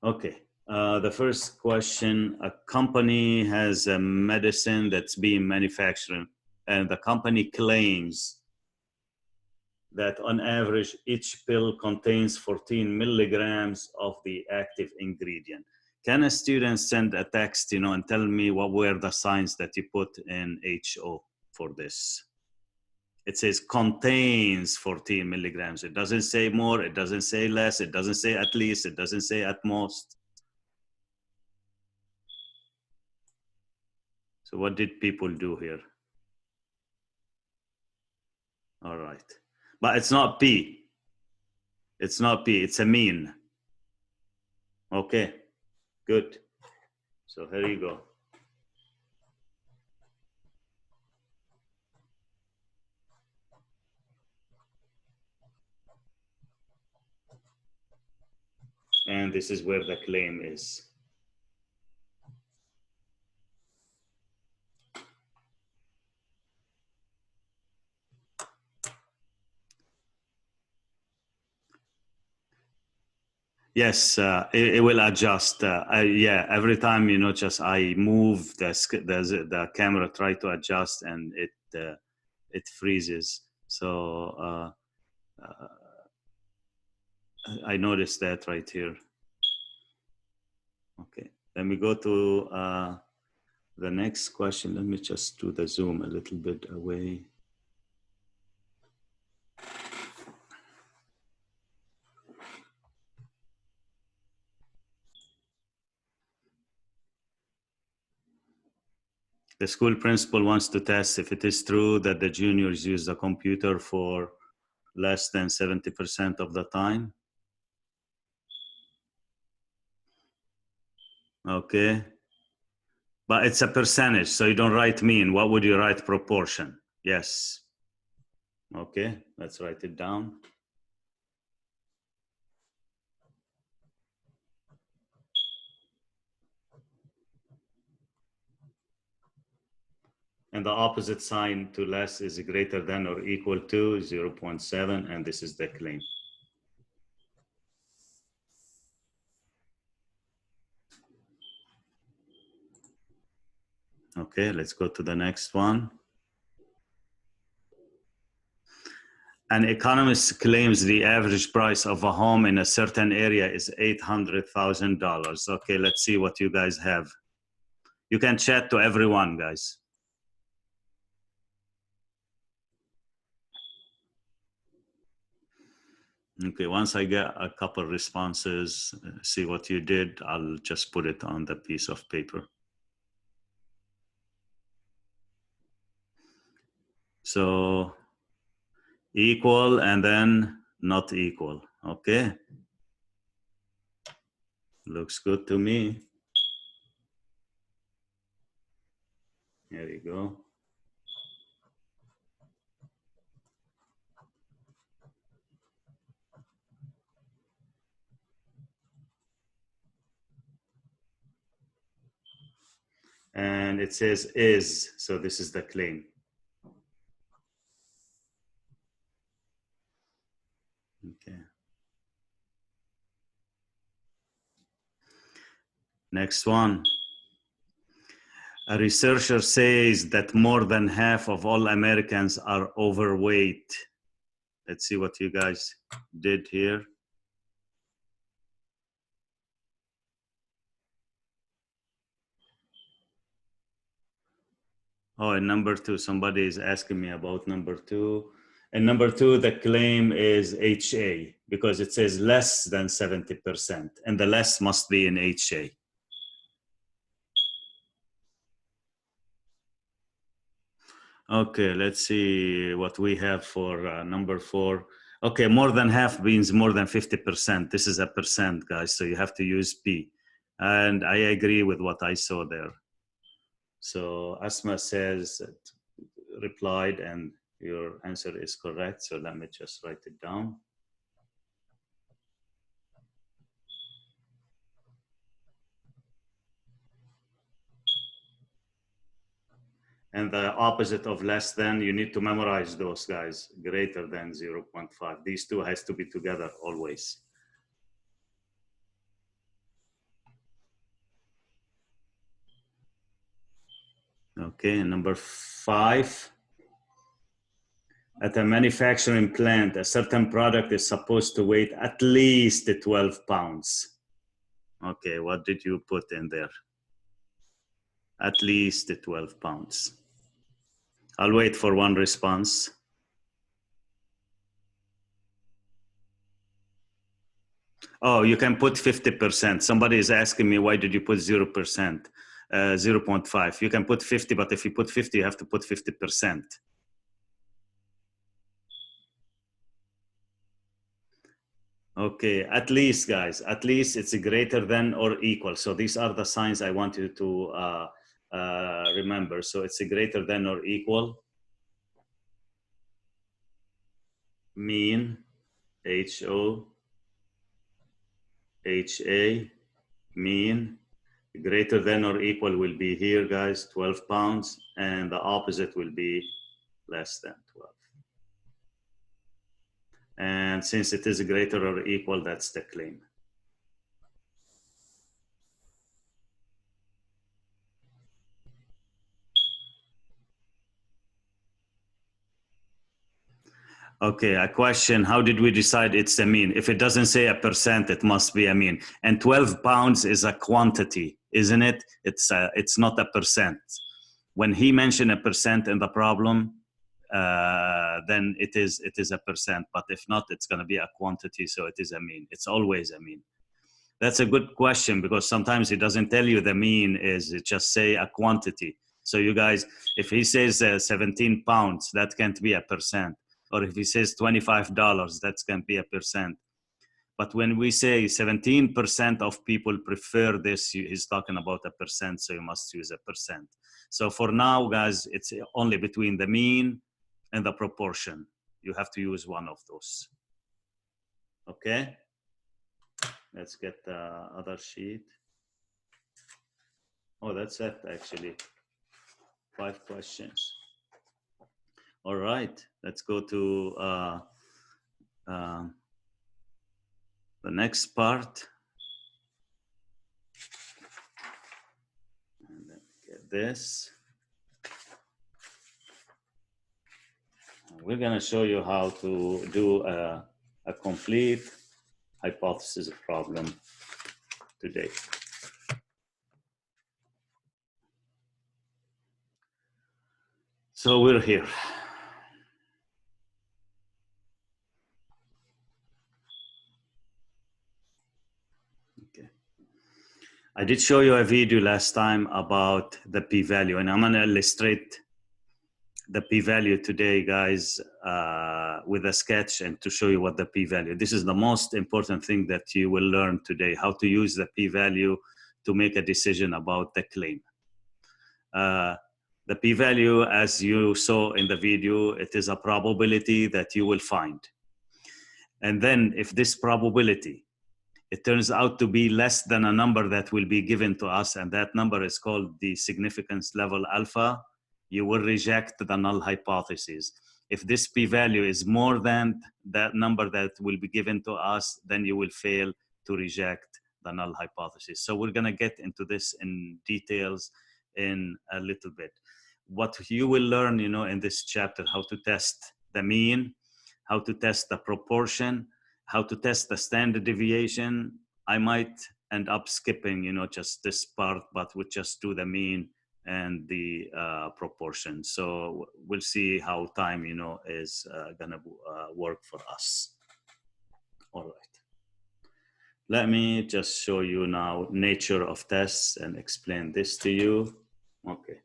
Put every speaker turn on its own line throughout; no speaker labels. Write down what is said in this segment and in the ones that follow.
Okay. The first question, a company has a medicine that's being manufactured and the company claims that on average, each pill contains 14 milligrams of the active ingredient. Can a student send a text, and tell me what were the signs that you put in HO for this? It says contains 14 milligrams. It doesn't say more, it doesn't say less, it doesn't say at least, it doesn't say at most. So what did people do here? All right. But it's not P. It's not P, it's a mean. Okay, good. So here you go. And this is where the claim is. Yes, it will adjust. Yeah, every time just I move the camera, try to adjust, and it freezes. So I noticed that right here. Okay, let me go to the next question. Let me just do the zoom a little bit away. The school principal wants to test if it is true that the juniors use the computer for less than 70% of the time. Okay. But it's a percentage, so you don't write mean. What would you write proportion? Yes. Okay, let's write it down. And the opposite sign to less is greater than or equal to 0.7, and this is the claim. Okay, let's go to the next one. An economist claims the average price of a home in a certain area is $800,000. Okay, let's see what you guys have. You can chat to everyone, guys. Okay, once I get a couple responses, see what you did, I'll just put it on the piece of paper. So equal and then not equal, okay? Looks good to me. There you go. And it says is, so this is the claim. Okay. Next one. A researcher says that more than half of all Americans are overweight. Let's see what you guys did here. Oh, and number two, somebody is asking me about number two. And number two, the claim is HA because it says less than 70%, and the less must be in HA. Okay, let's see what we have for number four. Okay, more than half means more than 50%. This is a percent, guys, so you have to use P. And I agree with what I saw there. So Asma says, replied, and your answer is correct. So let me just write it down. And the opposite of less than, you need to memorize those guys, greater than 0.5. These two has to be together always. Okay, number 5. At a manufacturing plant, a certain product is supposed to weigh at least 12 pounds. Okay, what did you put in there? At least 12 pounds. I'll wait for one response. Oh, you can put 50%. Somebody is asking me, why did you put 0%? 0.5. You can put 50, but if you put 50, you have to put 50%. Okay, at least, guys, at least it's greater than or equal. So these are the signs I want you to remember. So it's greater than or equal. Mean, H-O-H-A, mean. Greater than or equal will be here, guys, 12 pounds. And the opposite will be less than 12. And since it is greater or equal, that's the claim. Okay, a question, how did we decide it's a mean? If it doesn't say a percent, it must be a mean. And 12 pounds is a quantity, isn't it? It's not a percent. When he mentioned a percent in the problem, then it is a percent. But if not, it's going to be a quantity, so it is a mean. It's always a mean. That's a good question, because sometimes he doesn't tell you the mean is, it just say a quantity. So you guys, if he says 17 pounds, that can't be a percent. Or if he says $25, that can be a percent. But when we say 17% of people prefer this, he's talking about a percent, so you must use a percent. So for now, guys, it's only between the mean and the proportion. You have to use one of those. Okay? Let's get the other sheet. Oh, that's it, actually. 5 questions. All right, let's go to the next part. And then get this. We're going to show you how to do a complete hypothesis problem today. So we're here. Okay. I did show you a video last time about the p-value, and I'm going to illustrate the p-value today, guys, with a sketch and to show you what the p-value. This is the most important thing that you will learn today, how to use the p-value to make a decision about the claim. The p-value, as you saw in the video, it is a probability that you will find. And then if this probability, it turns out to be less than a number that will be given to us, and that number is called the significance level alpha, you will reject the null hypothesis. If this p-value is more than that number that will be given to us, then you will fail to reject the null hypothesis. So we're going to get into this in details in a little bit. What you will learn, in this chapter, how to test the mean, how to test the proportion, how to test the standard deviation. I might end up skipping, just this part, but we'll just do the mean and the proportion. So we'll see how time, is gonna work for us. All right. Let me just show you now nature of tests and explain this to you. Okay.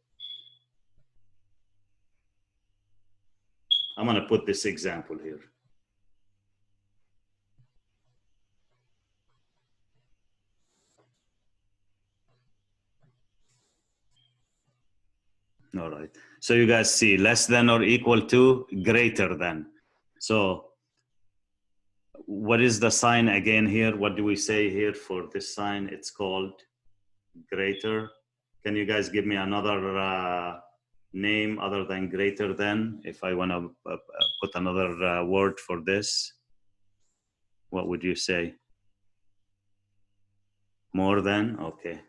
I'm gonna put this example here. All right. So you guys see less than or equal to, greater than. So what is the sign again here? What do we say here for this sign? It's called greater. Can you guys give me another name other than greater than? If I want to put another word for this, what would you say? More than? Okay.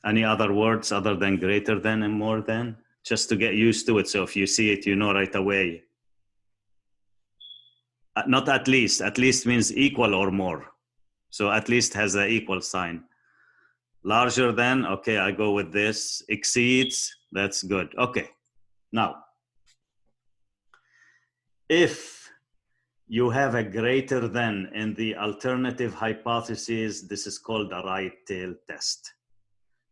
Any other words other than greater than and more than? Just to get used to it. So if you see it, you know right away. Not at least. At least means equal or more. So at least has an equal sign. Larger than, okay, I go with this. Exceeds, that's good. Okay. Now, if you have a greater than in the alternative hypothesis, this is called a right tail test.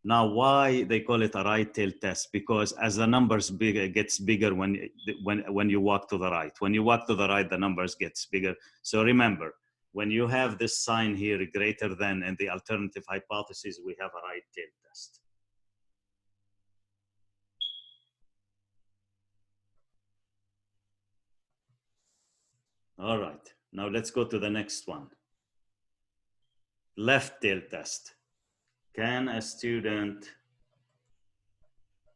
Now, why they call it a right tail test? Because as the numbers gets bigger when you walk to the right. When you walk to the right, the numbers gets bigger. So remember, when you have this sign here, greater than in the alternative hypothesis, we have a right tail test. All right, now let's go to the next one. Left tail test. Can a student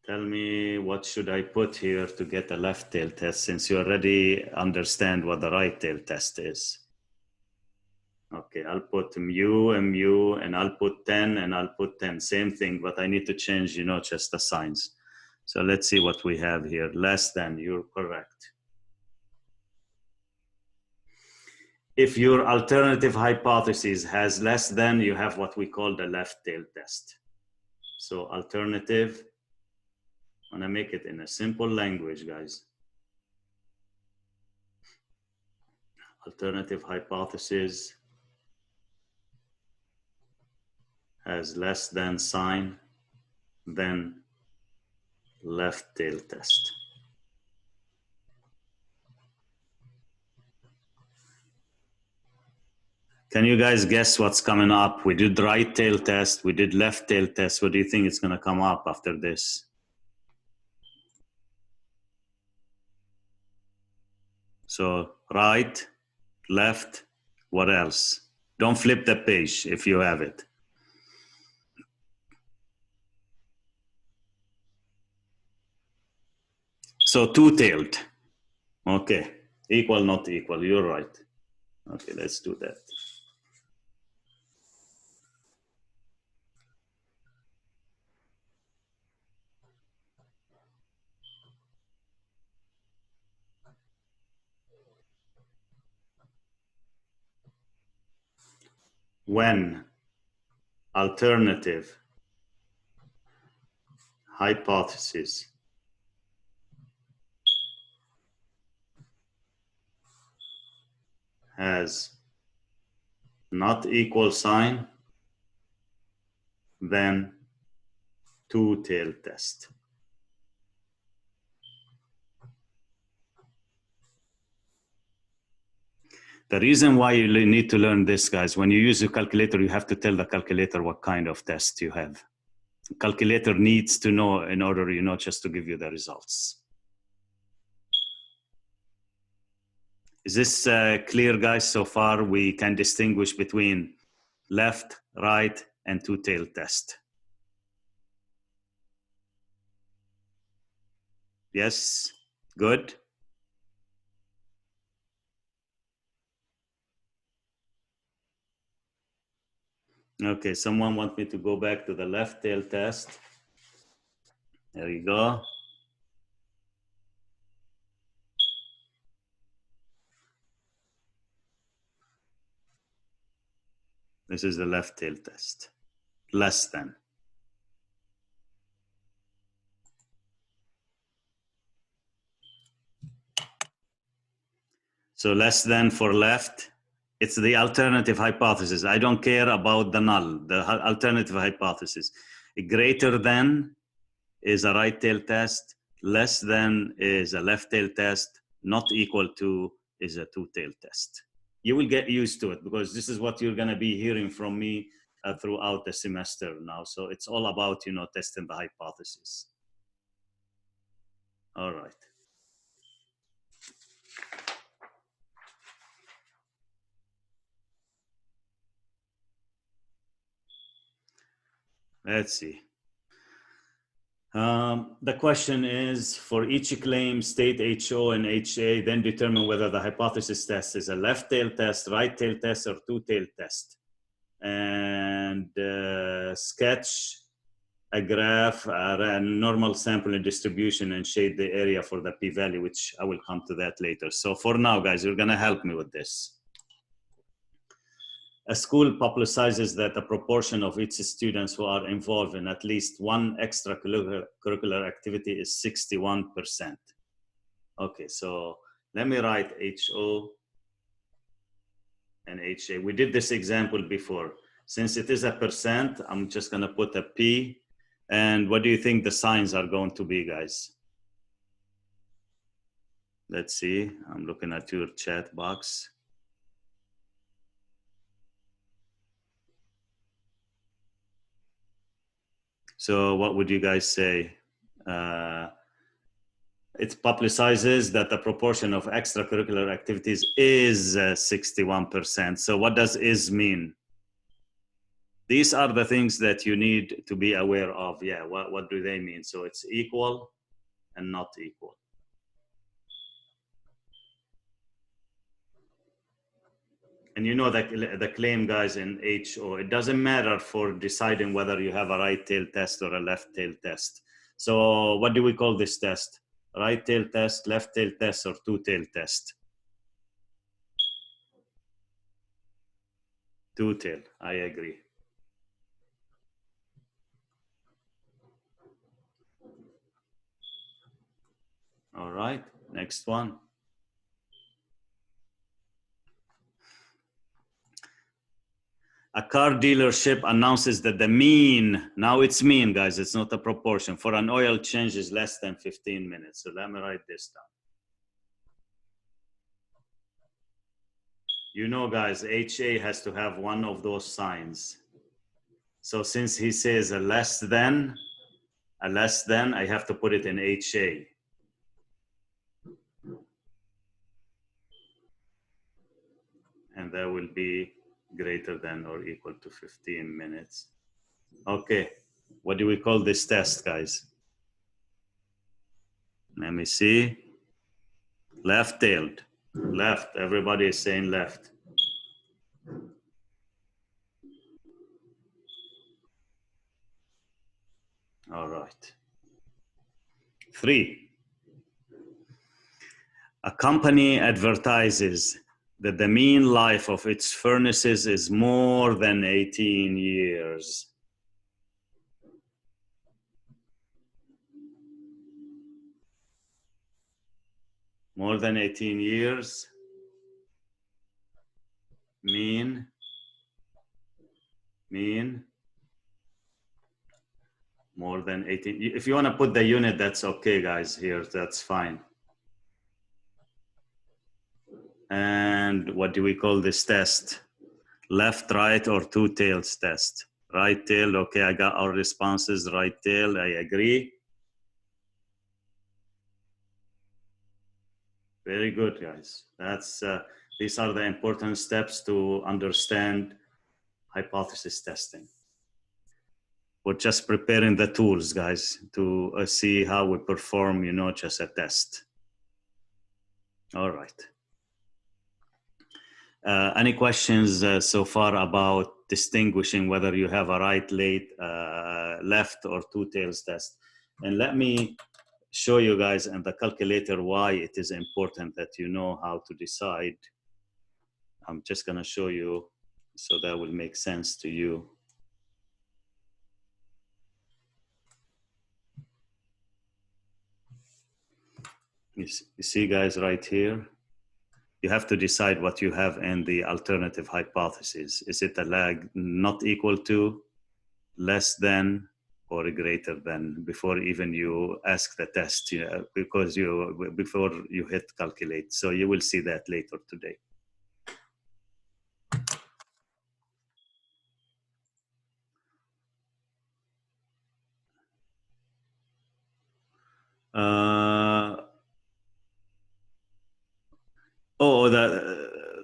tell me what should I put here to get a left tail test, since you already understand what the right tail test is? Okay, I'll put mu, and I'll put 10, and I'll put 10. Same thing, but I need to change, just the signs. So let's see what we have here. Less than, you're correct. If your alternative hypothesis has less than, you have what we call the left tail test. So alternative, I'm gonna make it in a simple language, guys. Alternative hypothesis has less than sign, then left tail test. Can you guys guess what's coming up? We did right tail test, we did left tail test. What do you think is gonna come up after this? So right, left, what else? Don't flip the page if you have it. So two-tailed. Okay, equal, not equal, you're right. Okay, let's do that. When alternative hypothesis has not equal sign, then two-tailed test. The reason why you need to learn this, guys, when you use a calculator, you have to tell the calculator what kind of test you have. The calculator needs to know in order, just to give you the results. Is this clear, guys? So far, we can distinguish between left, right, and two-tailed test. Yes, good. Okay, someone want me to go back to the left tail test. There you go. This is the left tail test. Less than. So less than for left, it's the alternative hypothesis. I don't care about the null, the alternative hypothesis. Greater than is a right tail test. Less than is a left tail test. Not equal to is a two tail test. You will get used to it because this is what you're going to be hearing from me throughout the semester now. So it's all about, testing the hypothesis. All right. Let's see. The question is, for each claim, state HO and HA, then determine whether the hypothesis test is a left tail test, right tail test, or two tail test. And sketch a graph, a normal sampling distribution, and shade the area for the p-value, which I will come to that later. So for now, guys, you're gonna help me with this. A school publicizes that a proportion of its students who are involved in at least one extracurricular activity is 61%. Okay, so let me write HO and HA. We did this example before. Since it is a percent, I'm just gonna put a P. And what do you think the signs are going to be, guys? Let's see, I'm looking at your chat box. So what would you guys say? It publicizes that the proportion of extracurricular activities is 61%. So what does is mean? These are the things that you need to be aware of. Yeah, what do they mean? So it's equal and not equal. And you know that the claim, guys, in HO, it doesn't matter for deciding whether you have a right tail test or a left tail test. So what do we call this test? Right tail test, left tail test, or two tail test? Two tail, I agree. All right, next one. A car dealership announces that the mean, now it's mean, guys, it's not a proportion, for an oil change is less than 15 minutes. So let me write this down. You know, guys, HA has to have one of those signs. So since he says a less than, I have to put it in HA. And that will be greater than or equal to 15 minutes. Okay, what do we call this test, guys? Let me see. Left-tailed. Left, everybody is saying left. All right. 3. A company advertises that the mean life of its furnaces is more than 18 years. More than 18 years. Mean. More than 18. If you want to put the unit, that's okay, guys, here, that's fine. And what do we call this test? Left, right, or two tails test? Right tail, okay, I got our responses. Right tail, I agree. Very good, guys. That's these are the important steps to understand hypothesis testing. We're just preparing the tools, guys, to see how we perform, you know, just a test. All right. Any questions so far about distinguishing whether you have a right, left, or two tails test? And let me show you guys in the calculator why it is important that you know how to decide. I'm just gonna show you so that will make sense to you. You see, guys, right here, you have to decide what you have in the alternative hypothesis. Is it a lag not equal to, less than, or greater than before even you ask the test, you know, because before you hit calculate. So you will see that later today.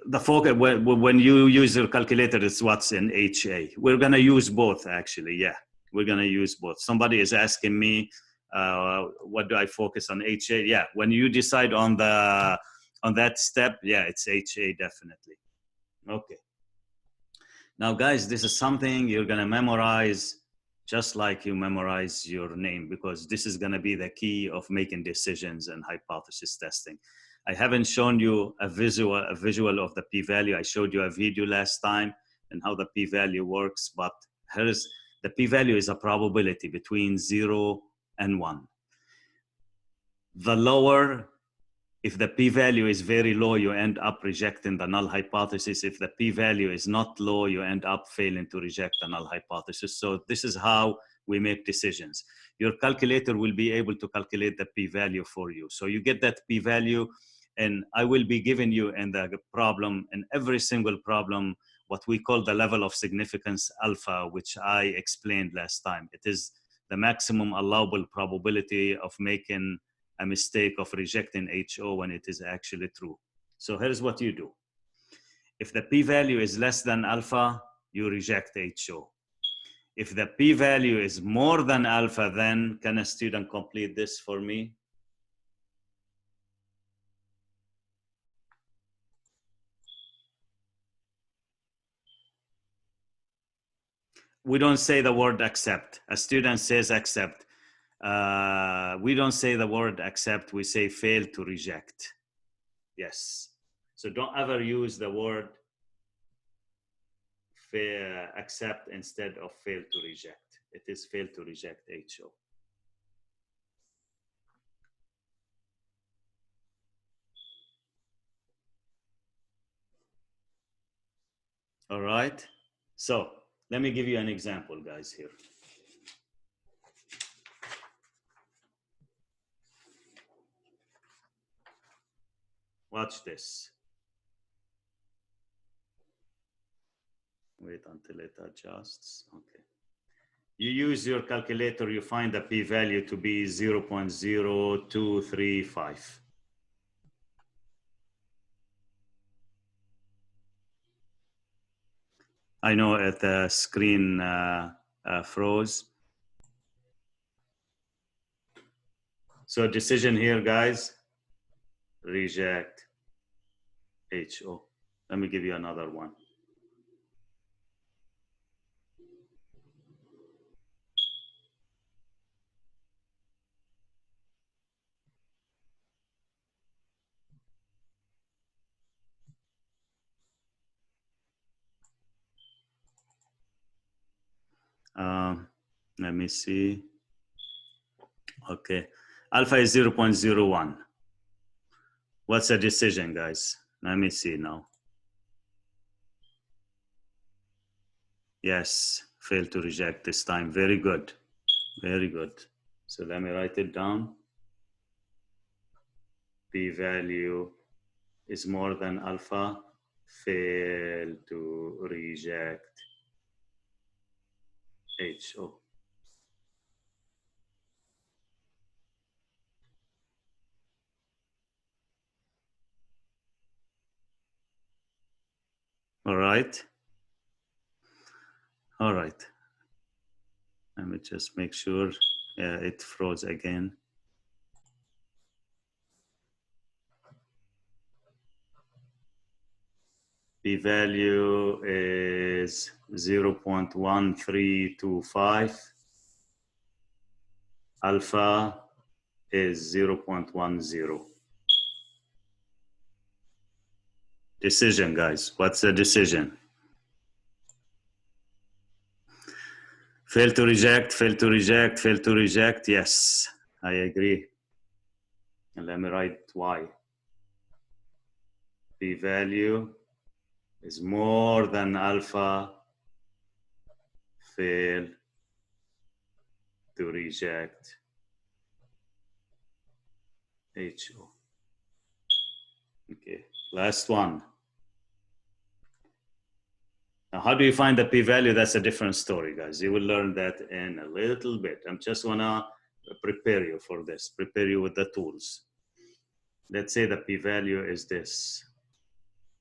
The focus, when you use your calculator, it's what's in HA. We're gonna use both, actually. Yeah, we're gonna use both. Somebody is asking me, what do I focus on, HA? Yeah, when you decide on that step, yeah, it's HA definitely. Okay. Now, guys, this is something you're gonna memorize just like you memorize your name, because this is going to be the key of making decisions and hypothesis testing. I haven't shown you a visual of the p-value. I showed you a video last time and how the p-value works, but here's the p-value is a probability between 0 and 1. The lower, if the p-value is very low, you end up rejecting the null hypothesis. If the p-value is not low, you end up failing to reject the null hypothesis. So this is how we make decisions. Your calculator will be able to calculate the p-value for you. So you get that p-value, and I will be giving you in the problem, in every single problem, what we call the level of significance alpha, which I explained last time. It is the maximum allowable probability of making a mistake, of rejecting HO when it is actually true. So here's what you do. If the p-value is less than alpha, you reject HO. If the p-value is more than alpha, then can a student complete this for me? We don't say the word accept. A student says accept. We don't say the word accept, we say fail to reject. Yes. So don't ever use the word accept instead of fail to reject. It is fail to reject HO. All right. So let me give you an example, guys, here. Watch this. Wait until it adjusts. Okay. You use your calculator, you find the p-value to be 0.0235. I know the screen froze. So decision here, guys, reject HO. Let me give you another one. Let me see. Okay, alpha is 0.01. What's the decision, guys? Let me see now. Yes, failed to reject this time. Very good. Very good. So let me write it down. P-value is more than alpha. Fail to reject HO. All right. All right. Let me just make sure. Yeah, it froze again. P-value is 0.1325. Alpha is 0.10. Decision, guys. What's the decision? Fail to reject, fail to reject, fail to reject. Yes, I agree. And let me write why. P-value is more than alpha. Fail to reject HO. Okay, last one. Now, how do you find the p-value? That's a different story, guys. You will learn that in a little bit. I'm just wanna prepare you for this, prepare you with the tools. Let's say the p-value is this.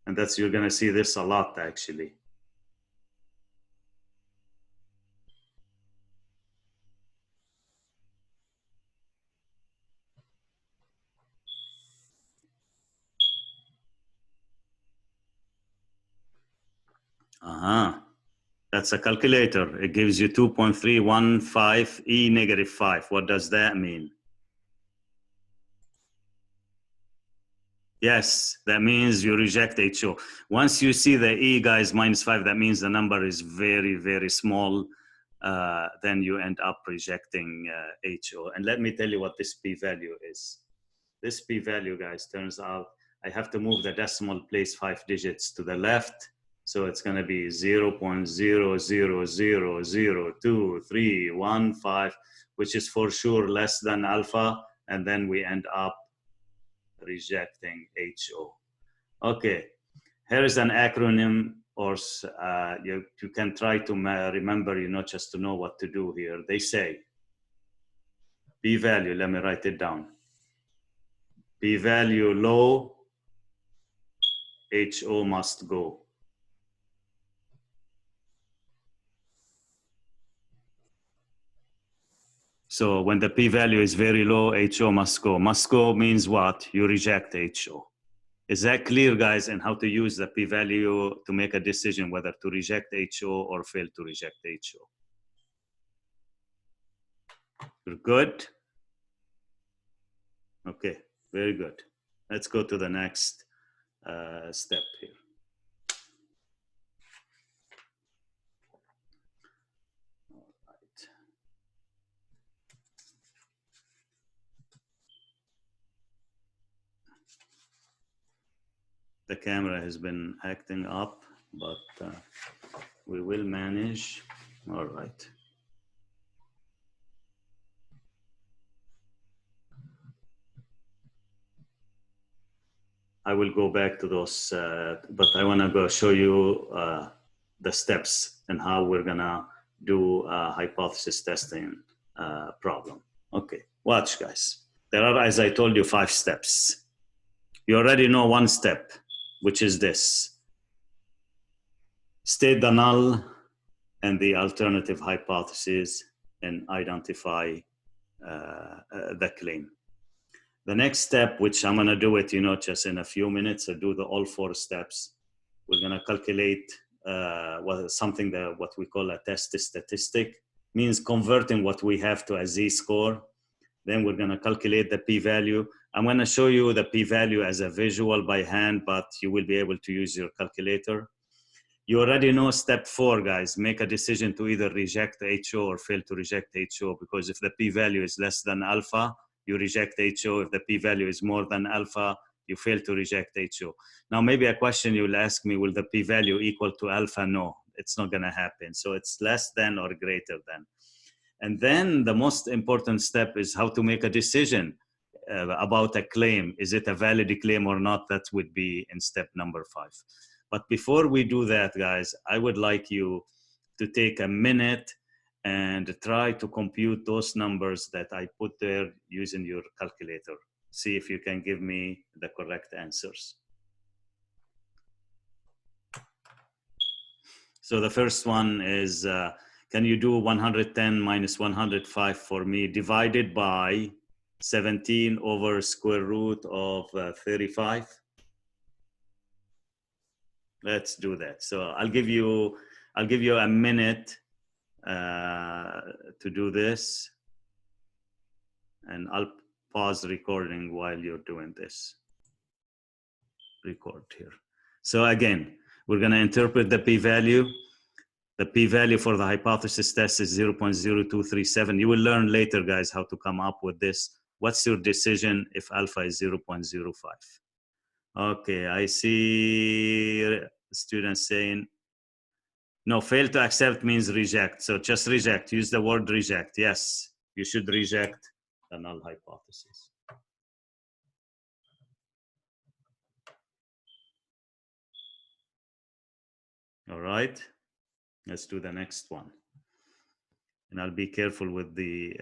And that's, you're gonna see this a lot, actually. Uh-huh. That's a calculator. It gives you 2.315 E negative 5. What does that mean? Yes, that means you reject HO. Once you see the E, guys, -5, that means the number is very, very small. Then you end up rejecting HO. And let me tell you what this p-value is. This p-value, guys, turns out I have to move the decimal place 5 digits to the left. So it's going to be 0.00002315, which is for sure less than alpha. And then we end up rejecting HO. Okay, here is an acronym, or you can try to remember, just to know what to do here. They say p-value, let me write it down. P-value low, HO must go. So when the p-value is very low, HO must go. Must go means what? You reject HO. Is that clear, guys, and how to use the p-value to make a decision whether to reject HO or fail to reject HO? You're good? Okay, very good. Let's go to the next step here. The camera has been acting up, but we will manage. All right. I will go back to those, but I want to go show you the steps and how we're gonna do a hypothesis testing problem. Okay, watch, guys. There are, as I told you, 5 steps. You already know one step, which is this. State the null and the alternative hypothesis and identify the claim. The next step, which I'm gonna do it, just in a few minutes, I do all 4 steps. We're gonna calculate what we call a test statistic, means converting what we have to a z-score. Then we're gonna calculate the p-value. I'm gonna show you the p-value as a visual by hand, but you will be able to use your calculator. You already know step 4, guys. Make a decision to either reject HO or fail to reject HO, because if the p-value is less than alpha, you reject HO. If the p-value is more than alpha, you fail to reject HO. Now, maybe a question you'll ask me, will the p-value equal to alpha? No, it's not gonna happen. So it's less than or greater than. And then the most important step is how to make a decision about a claim. Is it a valid claim or not? That would be in step number 5. But before we do that, guys, I would like you to take a minute and try to compute those numbers that I put there using your calculator. See if you can give me the correct answers. So the first one is, can you do 110 minus 105 for me, divided by 17 over square root of 35? Let's do that. So I'll give you a minute to do this, and I'll pause recording while you're doing this. Record here. So again, we're going to interpret the p-value. The p-value for the hypothesis test is 0.0237. You will learn later, guys, how to come up with this. What's your decision if alpha is 0.05? Okay, I see students saying, no, fail to accept means reject. So just reject, use the word reject. Yes, you should reject the null hypothesis. All right, let's do the next one. And I'll be careful with the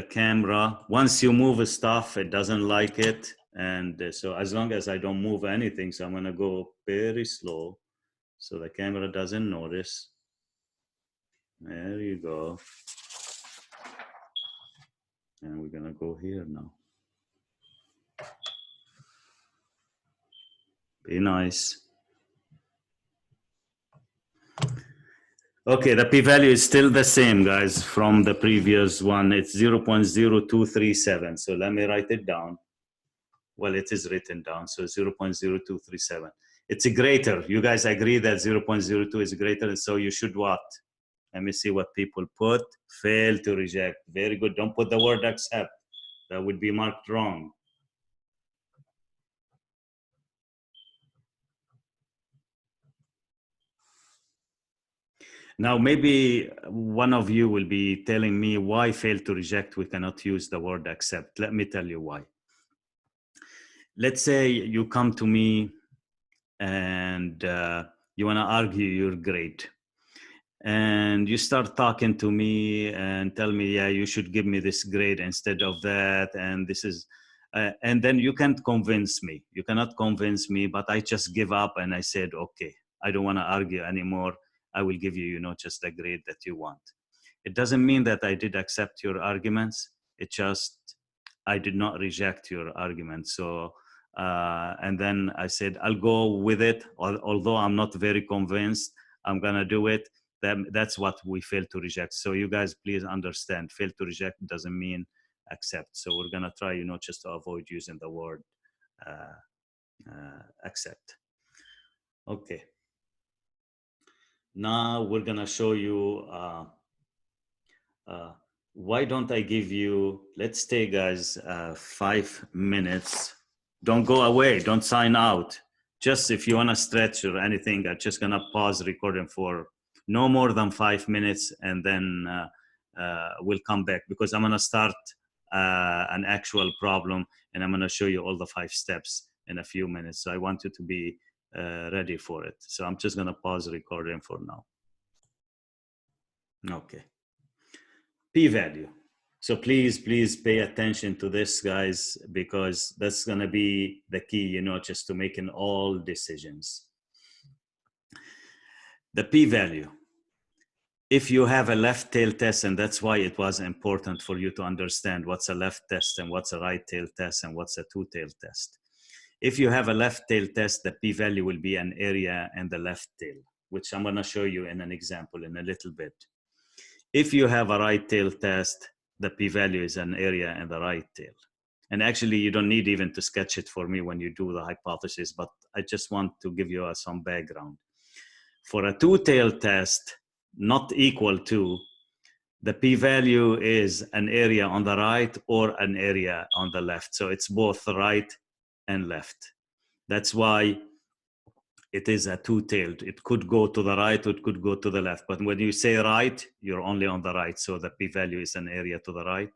camera. Once you move stuff, it doesn't like it. And so as long as I don't move anything, so I'm gonna go very slow so the camera doesn't notice. There you go. And we're gonna go here now. Be nice. Okay, the p-value is still the same, guys, from the previous one. It's 0.0237. So let me write it down. Well, it is written down, so 0.0237. It's greater. You guys agree that 0.02 is greater, so you should what? Let me see what people put. Fail to reject. Very good. Don't put the word accept. That would be marked wrong. Now, maybe one of you will be telling me why fail to reject, we cannot use the word accept. Let me tell you why. Let's say you come to me and you want to argue your grade. And you start talking to me and tell me, yeah, you should give me this grade instead of that. And this is, and then you can't convince me. You cannot convince me, but I just give up and I said, okay, I don't want to argue anymore. I will give you, just the grade that you want. It doesn't mean that I did accept your arguments. It just, I did not reject your argument. So, and then I said, I'll go with it. Although I'm not very convinced, I'm going to do it. That's what we fail to reject. So you guys, please understand, fail to reject doesn't mean accept. So we're going to try, just to avoid using the word accept. Okay. Now we're going to show you why don't I give you, let's stay, guys, 5 minutes. Don't go away. Don't sign out. Just if you want to stretch or anything, I'm just going to pause recording for no more than 5 minutes, and then we'll come back because I'm going to start an actual problem, and I'm going to show you all the 5 steps in a few minutes. So I want you to be ready for it. So I'm just going to pause recording for now. Okay. P-value. So please pay attention to this, guys, because that's going to be the key, just to making all decisions. The p-value. If you have a left tail test, and that's why it was important for you to understand what's a left test and what's a right tail test and what's a two tail test. If you have a left tail test, the p-value will be an area in the left tail, which I'm going to show you in an example in a little bit. If you have a right tail test, the p-value is an area in the right tail. And actually, you don't need even to sketch it for me when you do the hypothesis, but I just want to give you some background. For a two-tail test, not equal to, the p-value is an area on the right or an area on the left. So it's both right and left. That's why it is a two-tailed. It could go to the right, or it could go to the left. But when you say right, you're only on the right. So the p-value is an area to the right.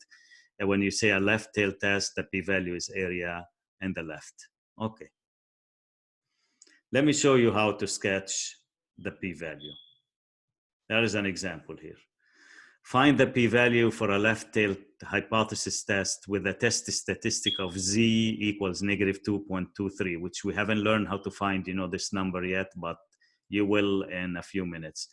And when you say a left tail test, the p-value is area in the left. Okay. Let me show you how to sketch the p-value. There is an example here. Find the p-value for a left tail hypothesis test with a test statistic of z equals negative 2.23, which we haven't learned how to find, this number yet, but you will in a few minutes.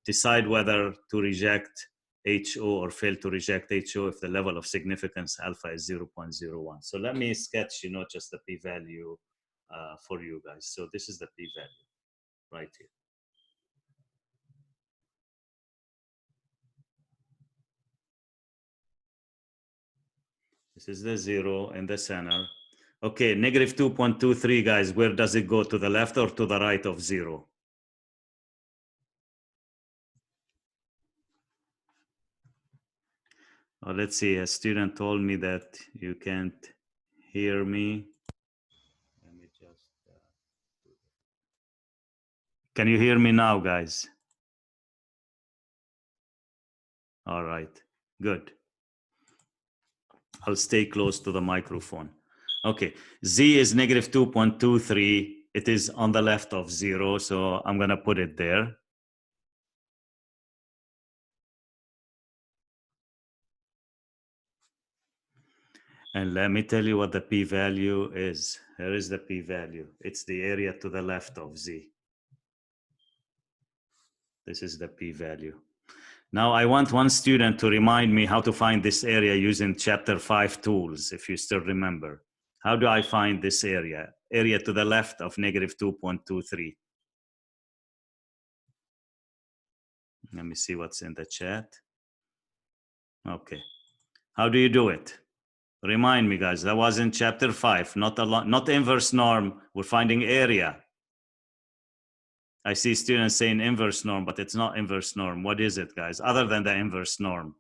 Decide whether to reject HO or fail to reject HO if the level of significance alpha is 0.01. So let me sketch, just the p-value for you guys. So this is the p-value right here. This is the 0 in the center. Okay, negative 2.23, guys. Where does it go? To the left or to the right of 0? Oh, let's see. A student told me that you can't hear me. Let me just. Can you hear me now, guys? All right. Good. I'll stay close to the microphone. Okay. Z is negative 2.23. It is on the left of 0, so I'm going to put it there. And let me tell you what the p-value is. Here is the p-value. It's the area to the left of Z. This is the p-value. Now I want one student to remind me how to find this area using chapter 5 tools, if you still remember. How do I find this area? Area to the left of negative 2.23. Let me see what's in the chat. Okay. How do you do it? Remind me, guys. That was in chapter 5, not inverse norm. We're finding area. I see students saying inverse norm, but it's not inverse norm. What is it, guys, other than the inverse norm?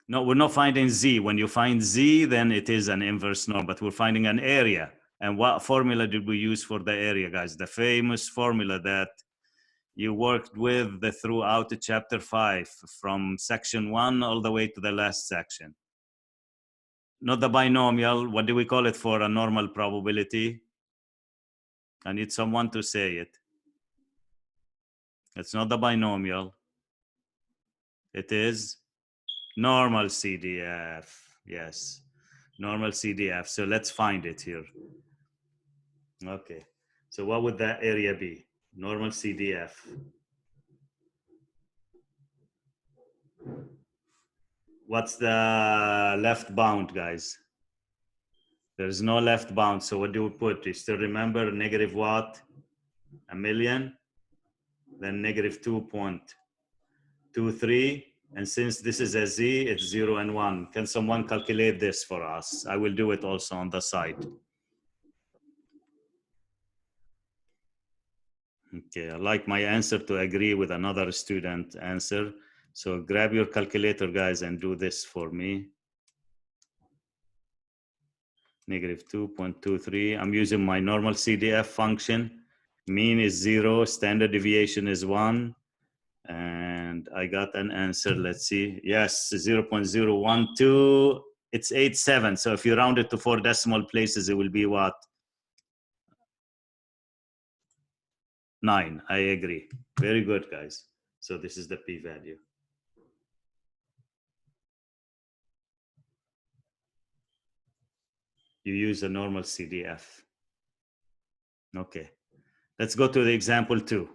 No, we're not finding Z. When you find Z, then it is an inverse norm, but we're finding an area. And what formula did we use for the area, guys? The famous formula that you worked with throughout the chapter 5, from section 1 all the way to the last section. Not the binomial. What do we call it for a normal probability? I need someone to say it. It's not the binomial. It is normal CDF. Yes, normal CDF. So let's find it here. Okay. So what would that area be? Normal CDF. What's the left bound, guys? There's no left bound. So what do we put? You still remember negative what? A million? Then negative 2.23. And since this is a Z, it's 0 and 1. Can someone calculate this for us? I will do it also on the side. Okay, I like my answer to agree with another student answer. So grab your calculator, guys, and do this for me. Negative 2.23. I'm using my normal CDF function. Mean is 0, standard deviation is 1. And I got an answer. Let's see. Yes, 0.012. It's 87. So if you round it to 4 decimal places, it will be what? 9. I agree. Very good, guys. So this is the p-value. You use a normal CDF. Okay. Let's go to the example 2.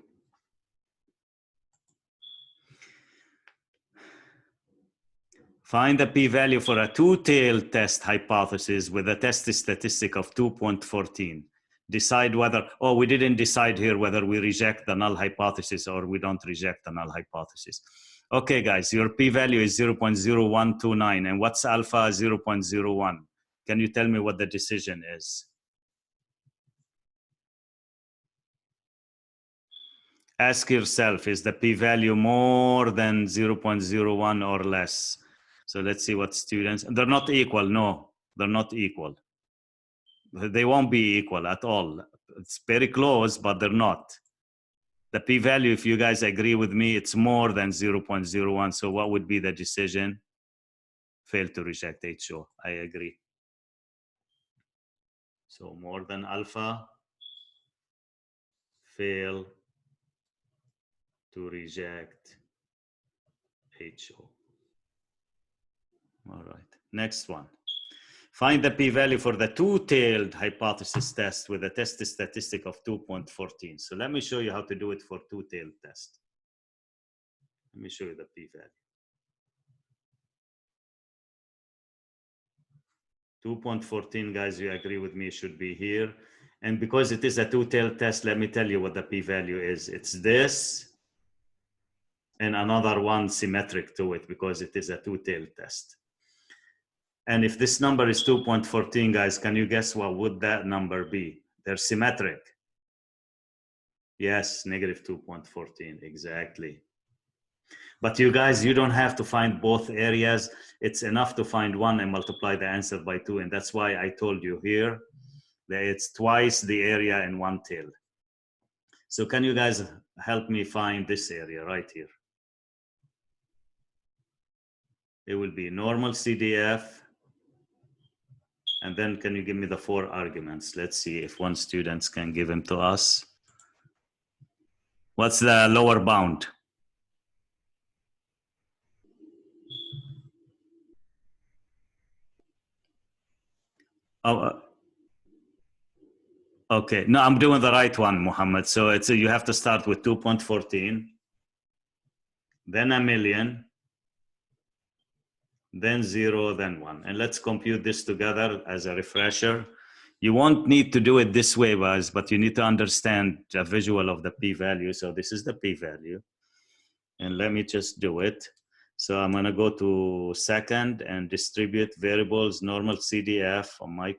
Find the p-value for a two-tailed test hypothesis with a test statistic of 2.14. Decide whether, oh, we didn't decide here whether we reject the null hypothesis or we don't reject the null hypothesis. Okay, guys, your p-value is 0.0129. And what's alpha? 0.01. Can you tell me what the decision is? Ask yourself, is the p-value more than 0.01 or less? So let's see what students, they're not equal. No, they're not equal. They won't be equal at all. It's very close, but they're not. The p-value, if you guys agree with me, it's more than 0.01. So what would be the decision? Fail to reject HO. I agree. So more than alpha, fail to reject HO. All right, next one. Find the p-value for the two-tailed hypothesis test with a test statistic of 2.14. So let me show you how to do it for two-tailed test. Let me show you the p-value. 2.14, guys, you agree with me, should be here. And because it is a two-tailed test, let me tell you what the p-value is. It's this and another one symmetric to it because it is a two-tailed test. And if this number is 2.14, guys, can you guess what would that number be? They're symmetric. Yes, negative 2.14, exactly. But you guys, you don't have to find both areas. It's enough to find one and multiply the answer by 2. And that's why I told you here that it's twice the area in one tail. So can you guys help me find this area right here? It will be normal CDF. And then can you give me the 4 arguments? Let's see if one student can give them to us. What's the lower bound? Oh, okay. No, I'm doing the right one, Muhammad. So it's you have to start with 2.14, then a million, then 0, then 1. And let's compute this together as a refresher. You won't need to do it this way, guys, but you need to understand a visual of the p-value. So this is the p-value. And let me just do it. So I'm gonna go to second and distribute variables, normal CDF on my,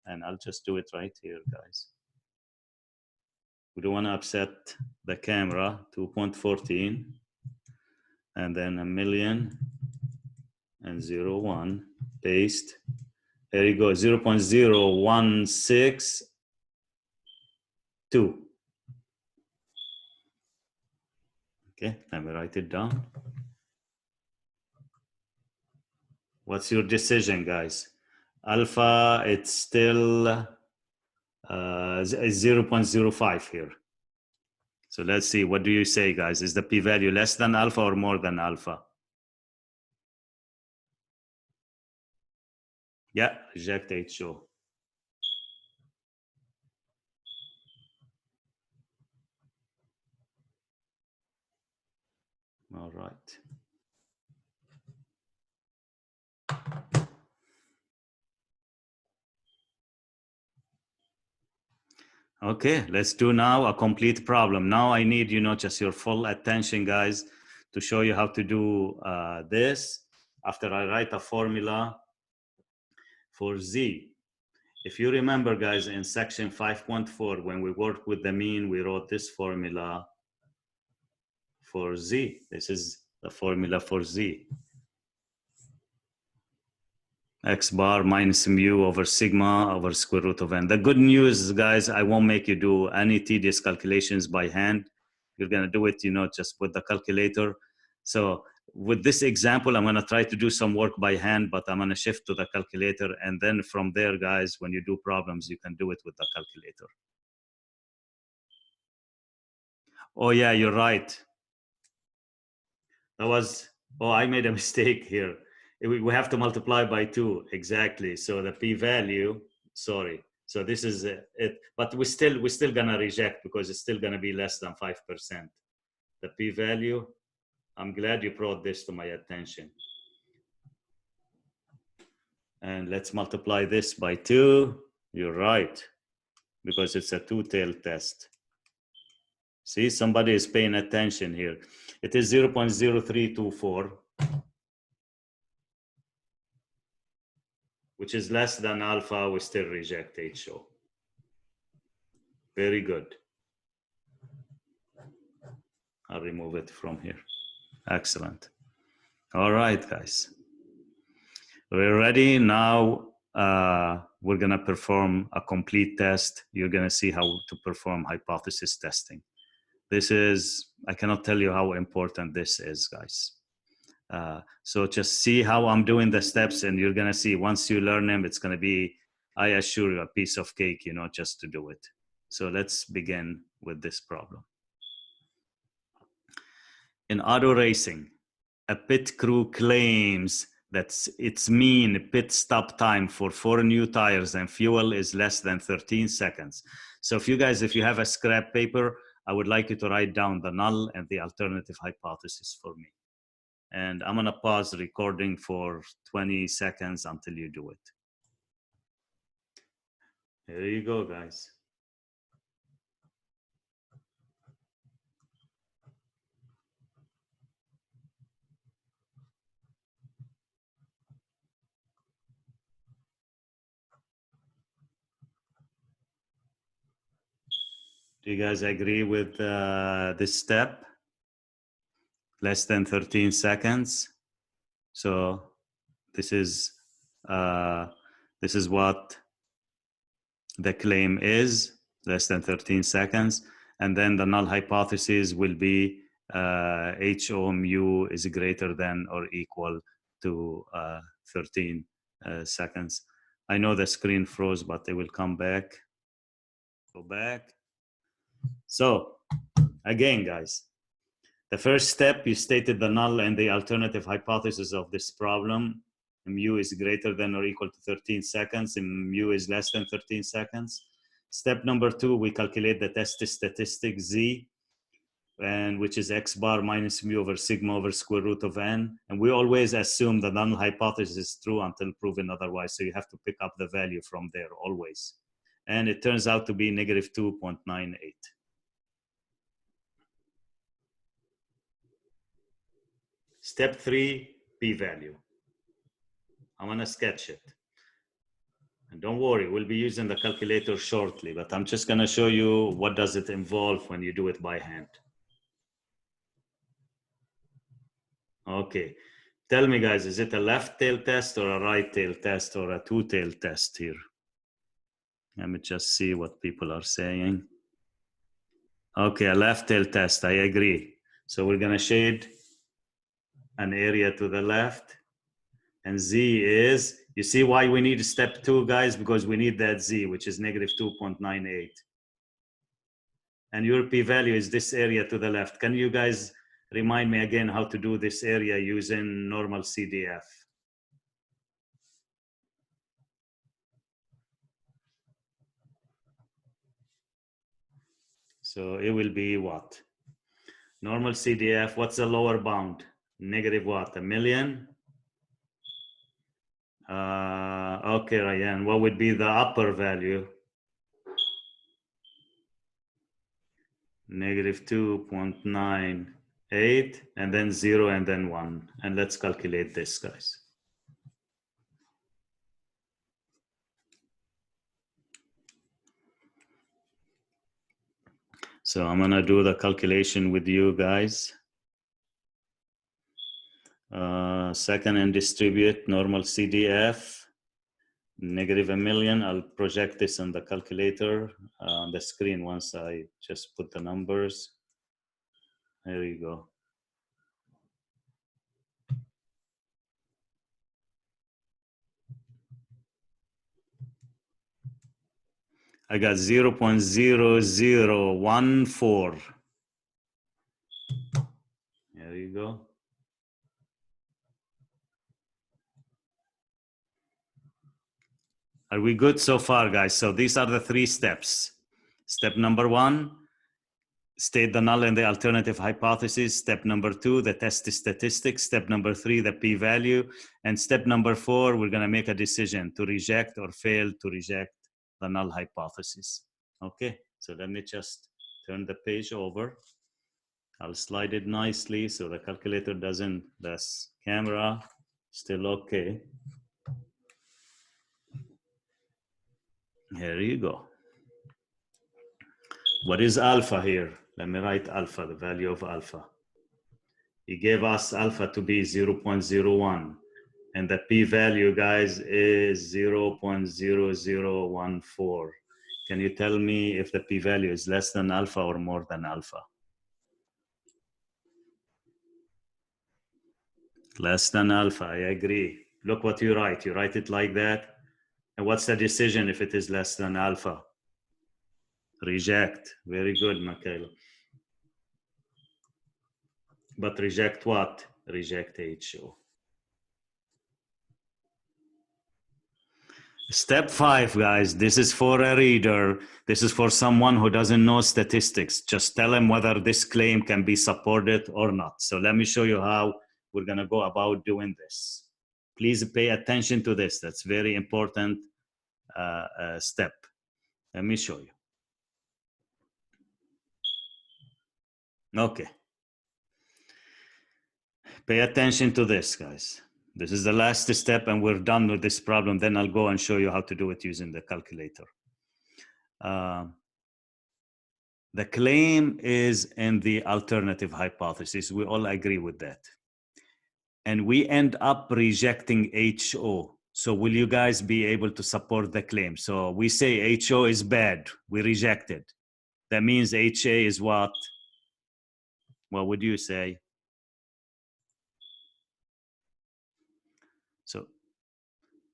and I'll just do it right here, guys. We don't wanna upset the camera, 2.14, and then 1,000,000 paste. There you go, 0.0162. Okay, let me write it down. What's your decision, guys? Alpha, it's still 0.05 here. So let's see, what do you say, guys? Is the p-value less than alpha or more than alpha? Yeah, reject HO. All right. Okay, let's do now a complete problem. Now I need, just your full attention, guys, to show you how to do this after I write a formula for Z. If you remember, guys, in section 5.4, when we worked with the mean, we wrote this formula for Z. This is the formula for Z. X bar minus mu over sigma over square root of n. The good news, guys, I won't make you do any tedious calculations by hand. You're gonna do it, just with the calculator. So with this example, I'm gonna try to do some work by hand, but I'm gonna shift to the calculator. And then from there, guys, when you do problems, you can do it with the calculator. Oh yeah, you're right. I made a mistake here. We have to multiply by 2, exactly. So the p-value, sorry. So this is it, but we're still gonna reject because it's still gonna be less than 5%. The p-value, I'm glad you brought this to my attention. And let's multiply this by 2. You're right, because it's a two-tailed test. See, somebody is paying attention here. It is 0.0324. Which is less than alpha, we still reject HO. Very good. I'll remove it from here. Excellent. All right, guys. We're ready. Now we're gonna perform a complete test. You're gonna see how to perform hypothesis testing. This is, I cannot tell you how important this is, guys. So just see how I'm doing the steps, and you're gonna see once you learn them, it's gonna be, I assure you, a piece of cake, just to do it. So let's begin with this problem. In auto racing, a pit crew claims that its mean pit stop time for 4 new tires and fuel is less than 13 seconds. So if you have a scrap paper, I would like you to write down the null and the alternative hypothesis for me. And I'm gonna pause the recording for 20 seconds until you do it. Here you go, guys. Do you guys agree with this step? Less than 13 seconds. So this is what the claim is, less than 13 seconds. And then the null hypothesis will be HO mu is greater than or equal to 13 seconds. I know the screen froze, but they will come back. Go back. So again, guys, the first step, you stated the null and the alternative hypothesis of this problem. Mu is greater than or equal to 13 seconds, and mu is less than 13 seconds. Step number 2, we calculate the test statistic Z. and which is x bar minus mu over sigma over square root of n. And we always assume the null hypothesis is true until proven otherwise. So you have to pick up the value from there always. And it turns out to be negative 2.98. Step 3, p-value. I'm gonna sketch it. And don't worry, we'll be using the calculator shortly, but I'm just gonna show you what does it involve when you do it by hand. Okay, tell me guys, is it a left tail test or a right tail test or a two tail test here? Let me just see what people are saying. Okay, a left tail test, I agree. So we're gonna shade an area to the left, and Z is, you see why we need step 2 guys? Because we need that Z, which is negative 2.98. And your p-value is this area to the left. Can you guys remind me again how to do this area using normal CDF? So it will be what? Normal CDF, what's the lower bound? Negative what, 1,000,000? Okay, Ryan, what would be the upper value? Negative 2.98, and then 0, and then 1. And let's calculate this, guys. So I'm gonna do the calculation with you guys. Second and distribute normal CDF, negative 1,000,000. I'll project this on the calculator on the screen once I just put the numbers. There you go. I got 0.0014. There you go. Are we good so far, guys? So these are the 3 steps. Step number 1, state the null and the alternative hypothesis. Step number 2, the test statistics. Step number 3, the p-value. And step number 4, we're gonna make a decision to reject or fail to reject the null hypothesis. Okay, so let me just turn the page over. I'll slide it nicely so the calculator doesn't, this camera, still okay. Here you go. What is alpha here? Let me write alpha, the value of alpha. He gave us alpha to be 0.01. And the p-value, guys, is 0.0014. Can you tell me if the p-value is less than alpha or more than alpha? Less than alpha, I agree. Look what you write. You write it like that. And what's the decision if it is less than alpha? Reject. Very good, Michaela. But reject what? Reject HO. Step 5, guys. This is for a reader. This is for someone who doesn't know statistics. Just tell them whether this claim can be supported or not. So let me show you how we're going to go about doing this. Please pay attention to this. That's very important step. Let me show you. Okay. Pay attention to this, guys. This is the last step and we're done with this problem. Then I'll go and show you how to do it using the calculator. The claim is in the alternative hypothesis. We all agree with that. And we end up rejecting HO. So will you guys be able to support the claim? So we say HO is bad. We reject it. That means HA is what? What would you say? So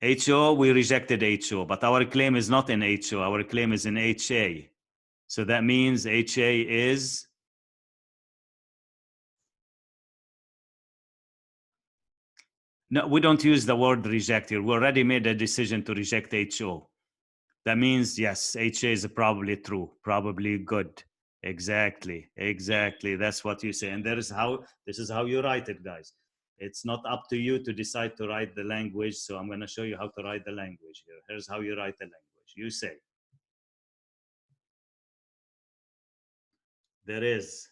HO, we rejected HO, but our claim is not in HO. Our claim is in HA. So that means HA is? No, we don't use the word reject here. We already made a decision to reject HO. That means, yes, HA is probably true, probably good. Exactly, exactly. That's what you say. And this is how you write it, guys. It's not up to you to decide to write the language. So I'm going to show you how to write the language here. Here's how you write the language. You say, there is,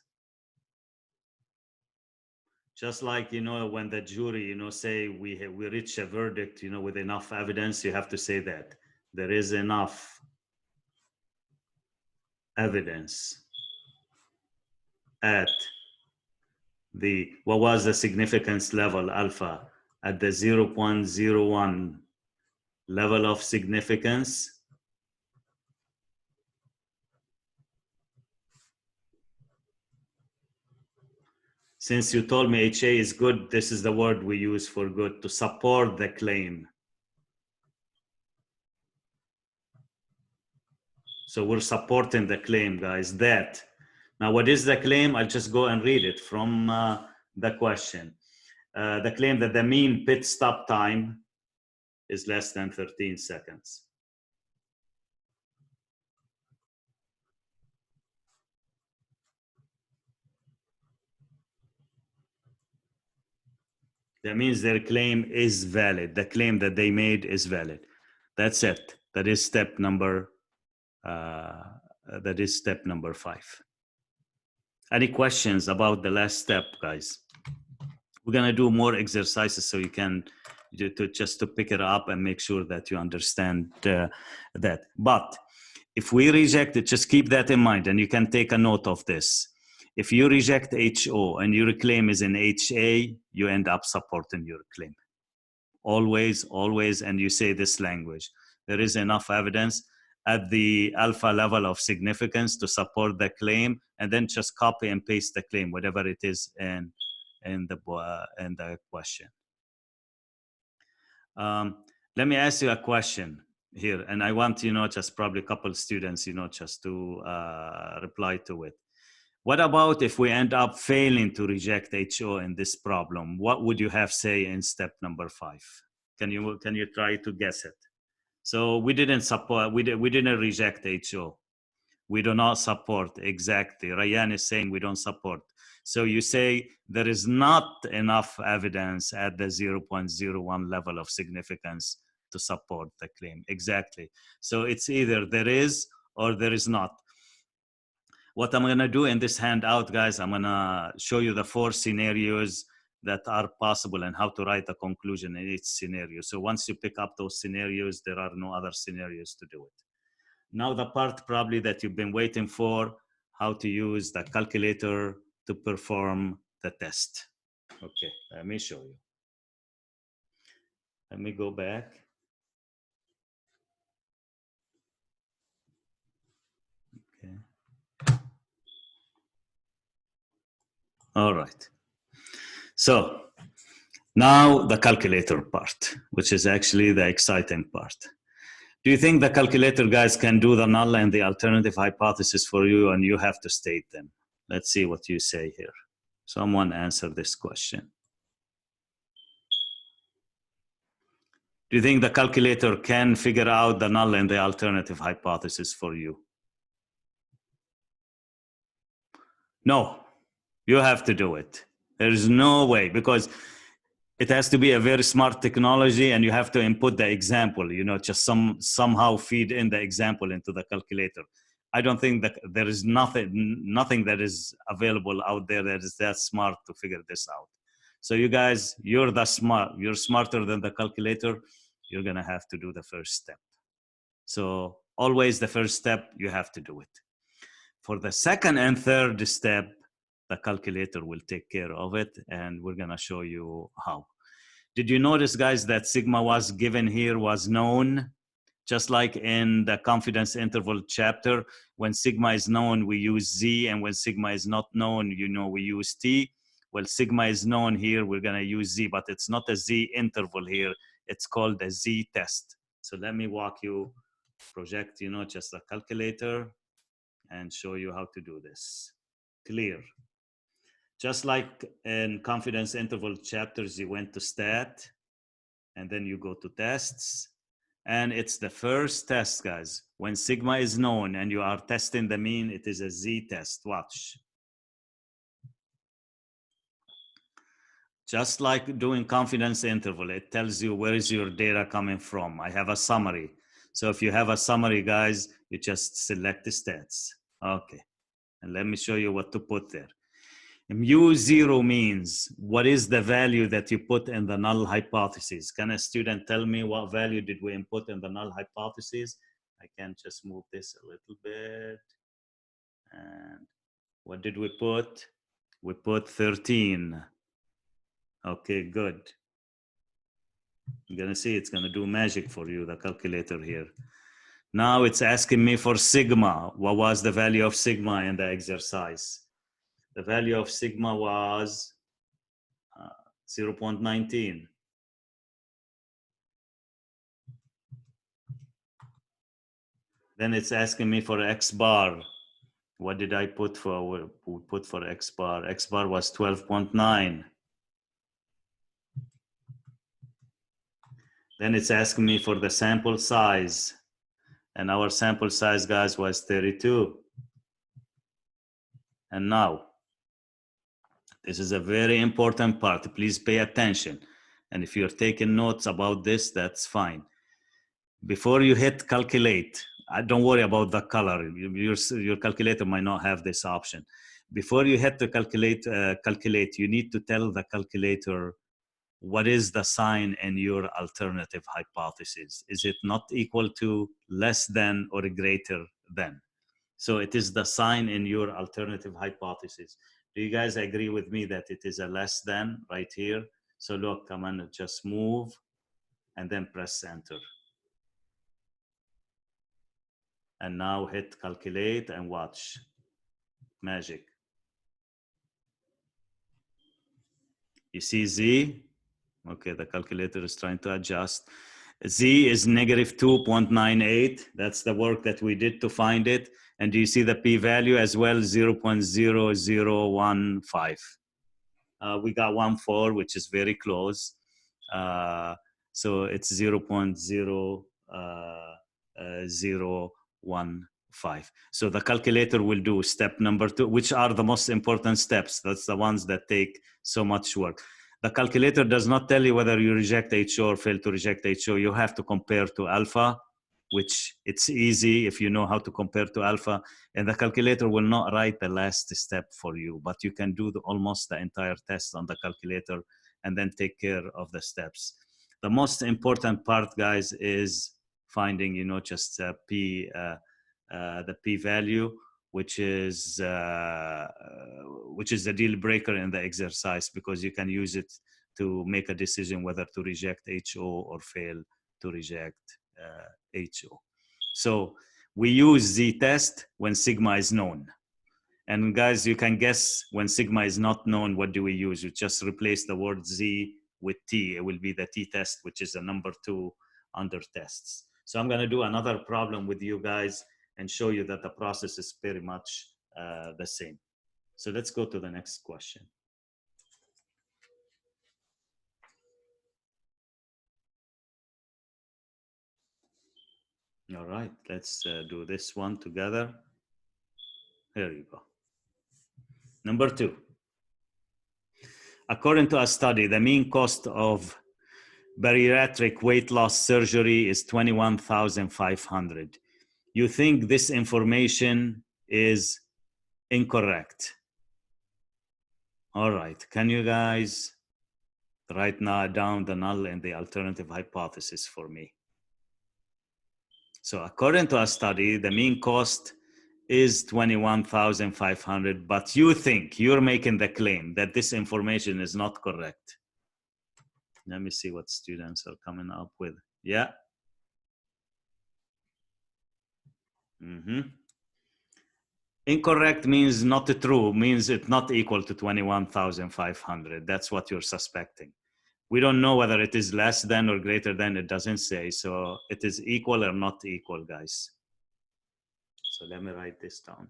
just like, when the jury, say we reach a verdict, with enough evidence, you have to say that there is enough evidence at what was the significance level alpha at the 0.01 level of significance. Since you told me HA is good, this is the word we use for good, to support the claim. So we're supporting the claim, guys, that. Now, what is the claim? I'll just go and read it from the question. The claim that the mean pit stop time is less than 13 seconds. That means their claim is valid. The claim that they made is valid. That's it. That is step number 5. Any questions about the last step, guys? We're gonna do more exercises so you can just to pick it up and make sure that you understand that. But if we reject it, just keep that in mind, and you can take a note of this. If you reject HO and your claim is in HA, you end up supporting your claim. Always, always, and you say this language. There is enough evidence at the alpha level of significance to support the claim, and then just copy and paste the claim, whatever it is in the question. Let me ask you a question here, and I want, just probably a couple students, just to reply to it. What about if we end up failing to reject HO in this problem? What would you have say in step number 5? Can you try to guess it? So we didn't support, we didn't reject HO. We do not support, exactly. Ryan is saying we don't support. So you say there is not enough evidence at the 0.01 level of significance to support the claim. Exactly. So it's either there is or there is not. What I'm gonna do in this handout, guys, I'm gonna show you the 4 scenarios that are possible and how to write a conclusion in each scenario. So once you pick up those scenarios, there are no other scenarios to do it. Now the part probably that you've been waiting for, how to use the calculator to perform the test. Okay, let me show you. Let me go back. Okay. All right. So now the calculator part, which is actually the exciting part. Do you think the calculator, guys, can do the null and the alternative hypothesis for you, and you have to state them? Let's see what you say here. Someone answer this question. Do you think the calculator can figure out the null and the alternative hypothesis for you? No, you have to do it. There's no way, because it has to be a very smart technology, and you have to input the example, just somehow feed in the example into the calculator. I don't think that there is nothing that is available out there that is that smart to figure this out. So you guys, you're smarter than the calculator. You're gonna have to do the first step. So always the first step, you have to do it. For the second and third step, the calculator will take care of it, and we're gonna show you how. Did you notice, guys, that sigma was given here was known? Just like in the confidence interval chapter, when sigma is known, we use Z, and when sigma is not known, we use T. Well, sigma is known here, we're gonna use Z, but it's not a Z interval here. It's called a Z test. So let me walk you, project, just a calculator and show you how to do this. Clear. Just like in confidence interval chapters, you went to stat, and then you go to tests, And it's the first test, guys. When sigma is known and you are testing the mean, it is a z-test. Watch. Just like doing confidence interval, it tells you where is your data coming from. I have a summary. So if you have a summary, guys, you just select the stats. Okay. And let me show you what to put there. Mu0 means what is the value that you put in the null hypothesis. Can a student tell me what value did we input in the null hypothesis? I can just move this a little bit. And what did we put? We put 13. Okay, good. You're gonna see it's gonna do magic for you, the calculator here. Now it's asking me for sigma. What was the value of sigma in the exercise? The value of sigma was 0.19. Then it's asking me for X bar. What did I put for? We put for X bar. X bar was 12.9. Then it's asking me for the sample size. And our sample size, guys, was 32. And now, this is a very important part. Please pay attention. And if you're taking notes about this, that's fine. Before you hit calculate, don't worry about the color. Your calculator might not have this option. Before you hit the calculate, you need to tell the calculator what is the sign in your alternative hypothesis. Is it not equal to, less than, or greater than? So it is the sign in your alternative hypothesis. Do you guys agree with me that it is a less than right here? So look, I'm gonna just move and then press enter. And now hit calculate and watch magic. You see Z? Okay, the calculator is trying to adjust. Z is negative 2.98. That's the work that we did to find it. And do you see the p-value as well? 0.0015. We got 1.4, which is very close. So it's 0.0015. So the calculator will do step number 2, which are the most important steps. That's the ones that take so much work. The calculator does not tell you whether you reject HO or fail to reject HO. You have to compare to alpha, which it's easy if you know how to compare to alpha. And the calculator will not write the last step for you, but you can do almost the entire test on the calculator and then take care of the steps. The most important part, guys, is finding, just the p-value, which is the deal breaker in the exercise, because you can use it to make a decision whether to reject HO or fail to reject HO. So we use z-test when sigma is known. And guys, you can guess when sigma is not known, what do we use? You just replace the word z with t. It will be the t-test, which is the number 2 under tests. So I'm going to do another problem with you guys and show you that the process is very much the same. So let's go to the next question. All right, let's do this one together. Here you go. Number 2. According to a study, the mean cost of bariatric weight loss surgery is $21,500. You think this information is incorrect? All right, can you guys write now down the null and the alternative hypothesis for me? So according to a study, the mean cost is 21,500, but you think, you're making the claim that this information is not correct. Let me see what students are coming up with. Yeah. Incorrect means not true, means it's not equal to 21,500. That's what you're suspecting. We don't know whether it is less than or greater than, it doesn't say. So it is equal or not equal, guys. So let me write this down.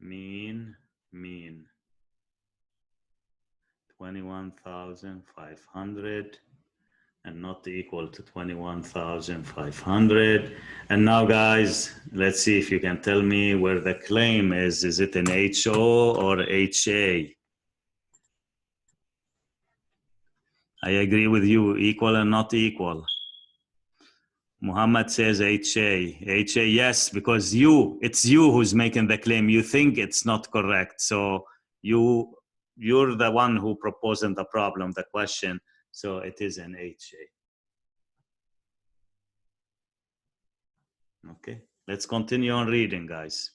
Mean. 21,500 and not equal to 21,500. And now guys, let's see if you can tell me where the claim is. Is it an HO or HA? I agree with you, equal and not equal. Muhammad says HA. HA, yes, because it's you who's making the claim. You think it's not correct. So you're the one who proposing the problem, the question. So it is an HA. Okay, let's continue on reading, guys.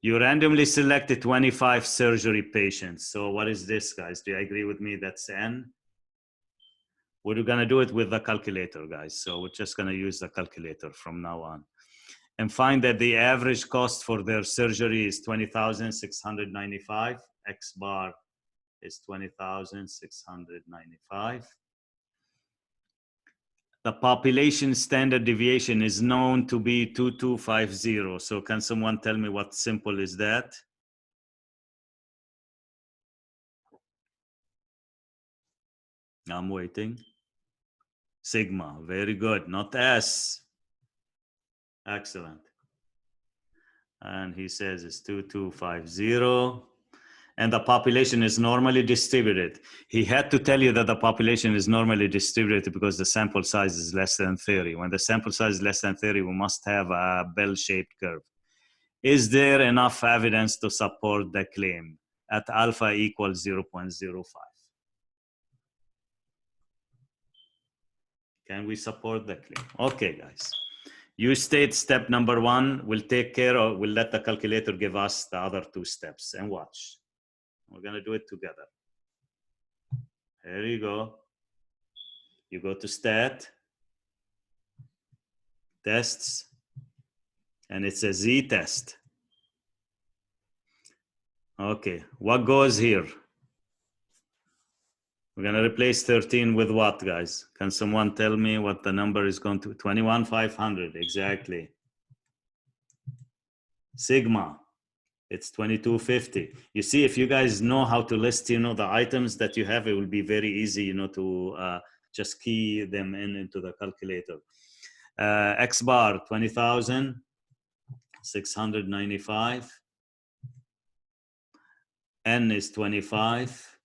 You randomly selected 25 surgery patients. So what is this, guys? Do you agree with me? That's N. We're gonna do it with the calculator, guys. So we're just gonna use the calculator from now on. And find that the average cost for their surgery is 20,695. X bar is 20,695. The population standard deviation is known to be 2250. So can someone tell me what simple is that? I'm waiting. Sigma, very good, not S. Excellent. And he says it's 2250. And the population is normally distributed. He had to tell you that the population is normally distributed because the sample size is less than 30. When the sample size is less than 30, we must have a bell-shaped curve. Is there enough evidence to support the claim at alpha equals 0.05? Can we support the claim? Okay, guys. You state step number 1. We'll take care of, we'll let the calculator give us the other 2 steps and watch. We're gonna do it together. Here you go. You go to stat, tests, and it's a Z test. Okay, what goes here? We're gonna replace 13 with what, guys? Can someone tell me what the number is going to? 21,500, exactly. Sigma, it's 2250. You see, if you guys know how to list, the items that you have, it will be very easy, to just key them into the calculator. X bar, 20,695. N is 25.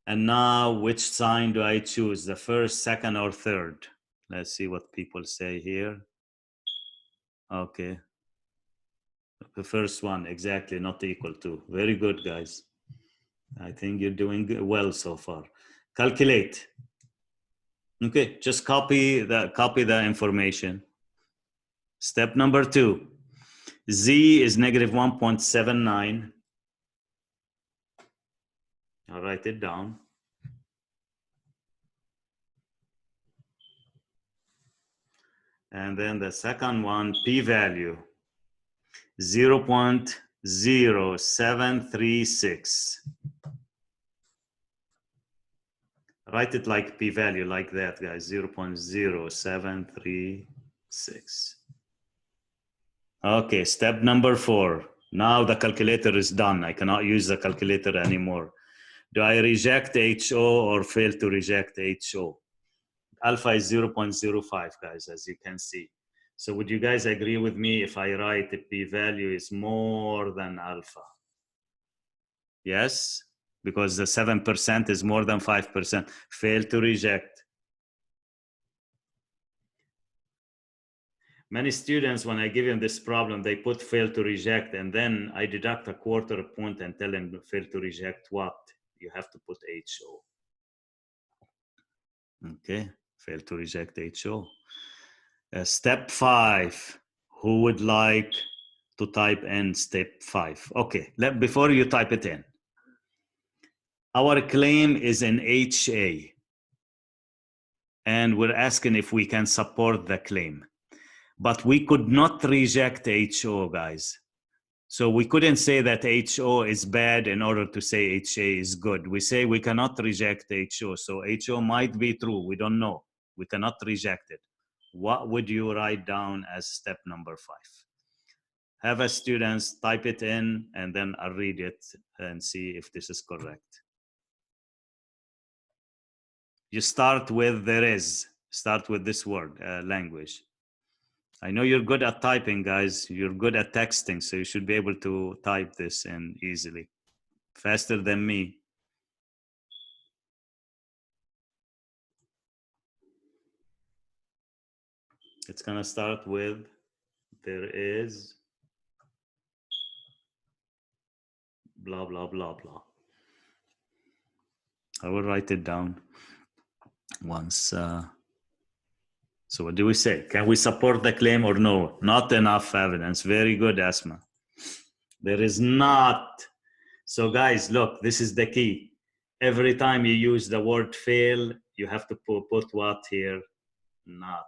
And now, which sign do I choose? The first, second, or third? Let's see what people say here. Okay. The first one, exactly, not equal to. Very good, guys. I think you're doing well so far. Calculate. Okay, just copy the information. Step number 2. Z is negative 1.79. I'll write it down. And then the second one, p-value, 0.0736. Write it like p-value, like that, guys, 0.0736. Okay, step number 4. Now the calculator is done. I cannot use the calculator anymore. Do I reject HO or fail to reject HO? Alpha is 0.05, guys, as you can see. So would you guys agree with me if I write the p-value is more than alpha? Yes, because the 7% is more than 5%. Fail to reject. Many students, when I give them this problem, they put fail to reject, and then I deduct a quarter point and tell them fail to reject what? You have to put HO. Okay, fail to reject HO. Step 5. Who would like to type in step 5? Okay, before you type it in. Our claim is an HA, and we're asking if we can support the claim. But we could not reject HO, guys. So we couldn't say that HO is bad in order to say HA is good. We say we cannot reject HO. So HO might be true. We don't know. We cannot reject it. What would you write down as step number 5? Have a students type it in, and then I'll read it and see if this is correct. you start with there is. Start with this word, language. I know you're good at typing, guys. You're good at texting, so you should be able to type this in easily. Faster than me. It's gonna start with there is blah, blah, blah, blah. I will write it down once. So what do we say? Can we support the claim or no? Not enough evidence. Very good, Asma. There is not. So guys, look, this is the key. Every time you use the word fail, you have to put what here? Not.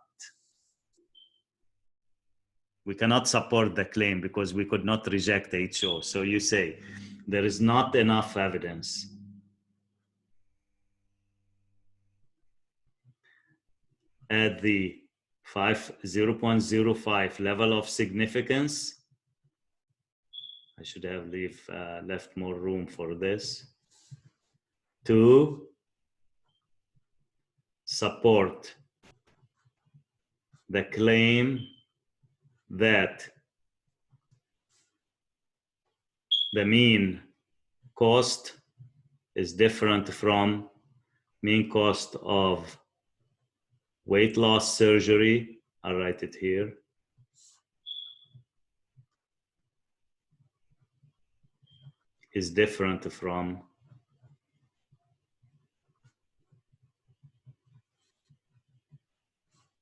We cannot support the claim because we could not reject HO. So you say, there is not enough evidence. At the 0.05 level of significance, I should have left more room for this, to support the claim that the mean cost is different from mean cost of weight loss surgery. I'll write it here. Is different from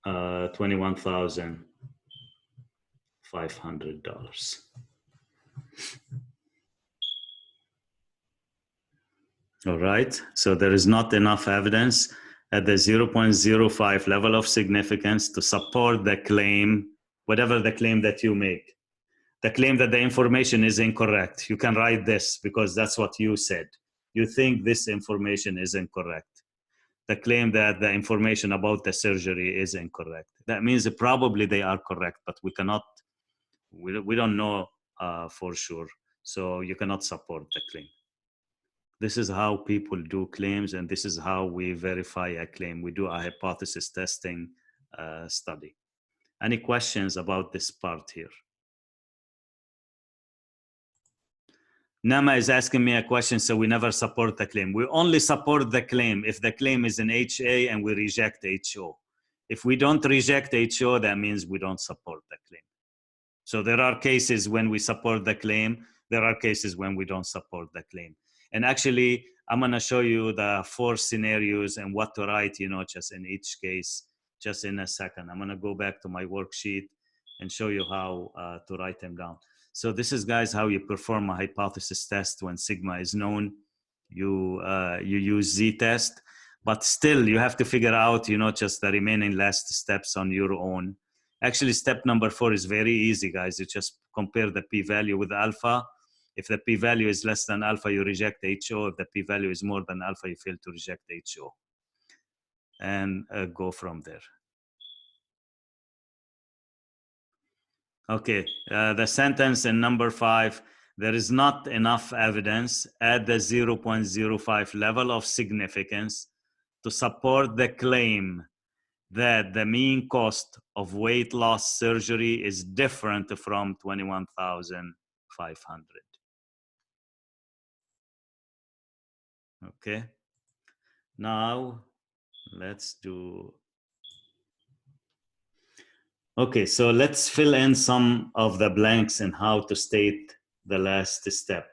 $21,500. All right, so there is not enough evidence at the 0.05 level of significance to support the claim, whatever the claim that you make. The claim that the information is incorrect. You can write this because that's what you said. You think this information is incorrect. The claim that the information about the surgery is incorrect. That means probably they are correct, but we cannot, we don't know for sure. So you cannot support the claim. This is how people do claims, and this is how we verify a claim. We do a hypothesis testing study. Any questions about this part here? Nama is asking me a question, so we never support the claim. We only support the claim if the claim is an HA and we reject HO. If we don't reject HO, that means we don't support the claim. So there are cases when we support the claim. There are cases when we don't support the claim. And actually, I'm going to show you the 4 scenarios and what to write, just in each case, just in a second. I'm going to go back to my worksheet and show you how to write them down. So this is, guys, how you perform a hypothesis test when sigma is known. You use z-test, but still you have to figure out, just the remaining last steps on your own. Actually, step number 4 is very easy, guys. You just compare the p-value with alpha. If the p-value is less than alpha, you reject HO. If the p-value is more than alpha, you fail to reject HO. And go from there. Okay, the sentence in number 5, there is not enough evidence at the 0.05 level of significance to support the claim that the mean cost of weight loss surgery is different from $21,500. Okay, now let's do. Okay, so let's fill in some of the blanks in how to state the last step.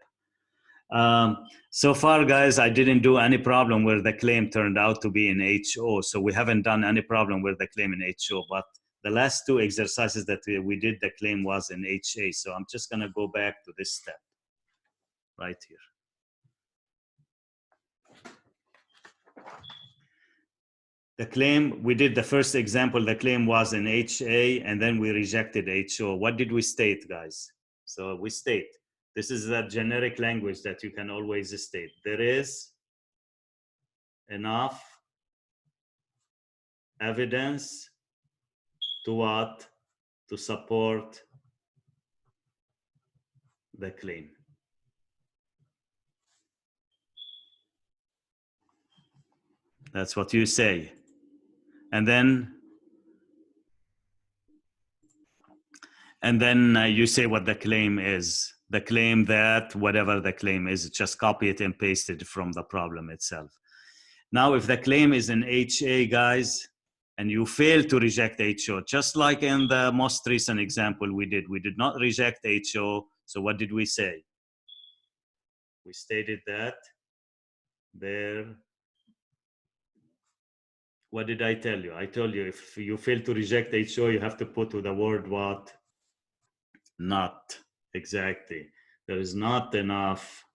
So far, guys, I didn't do any problem where the claim turned out to be in HO. So we haven't done any problem with the claim in HO, but the last 2 exercises that we did, the claim was in HA. So I'm just gonna go back to this step right here. The claim, we did the first example, the claim was in HA, and then we rejected HO. What did we state, guys? So we state, this is a generic language that you can always state. There is enough evidence to what? To support the claim. That's what you say. And then you say what the claim is. The claim that whatever the claim is, just copy it and paste it from the problem itself. Now, if the claim is an HA, guys, and you fail to reject HO, just like in the most recent example we did not reject HO. So what did we say? We stated that there. What did I tell you? I told you if you fail to reject HO, you have to put the word what? Not. Exactly. There is not enough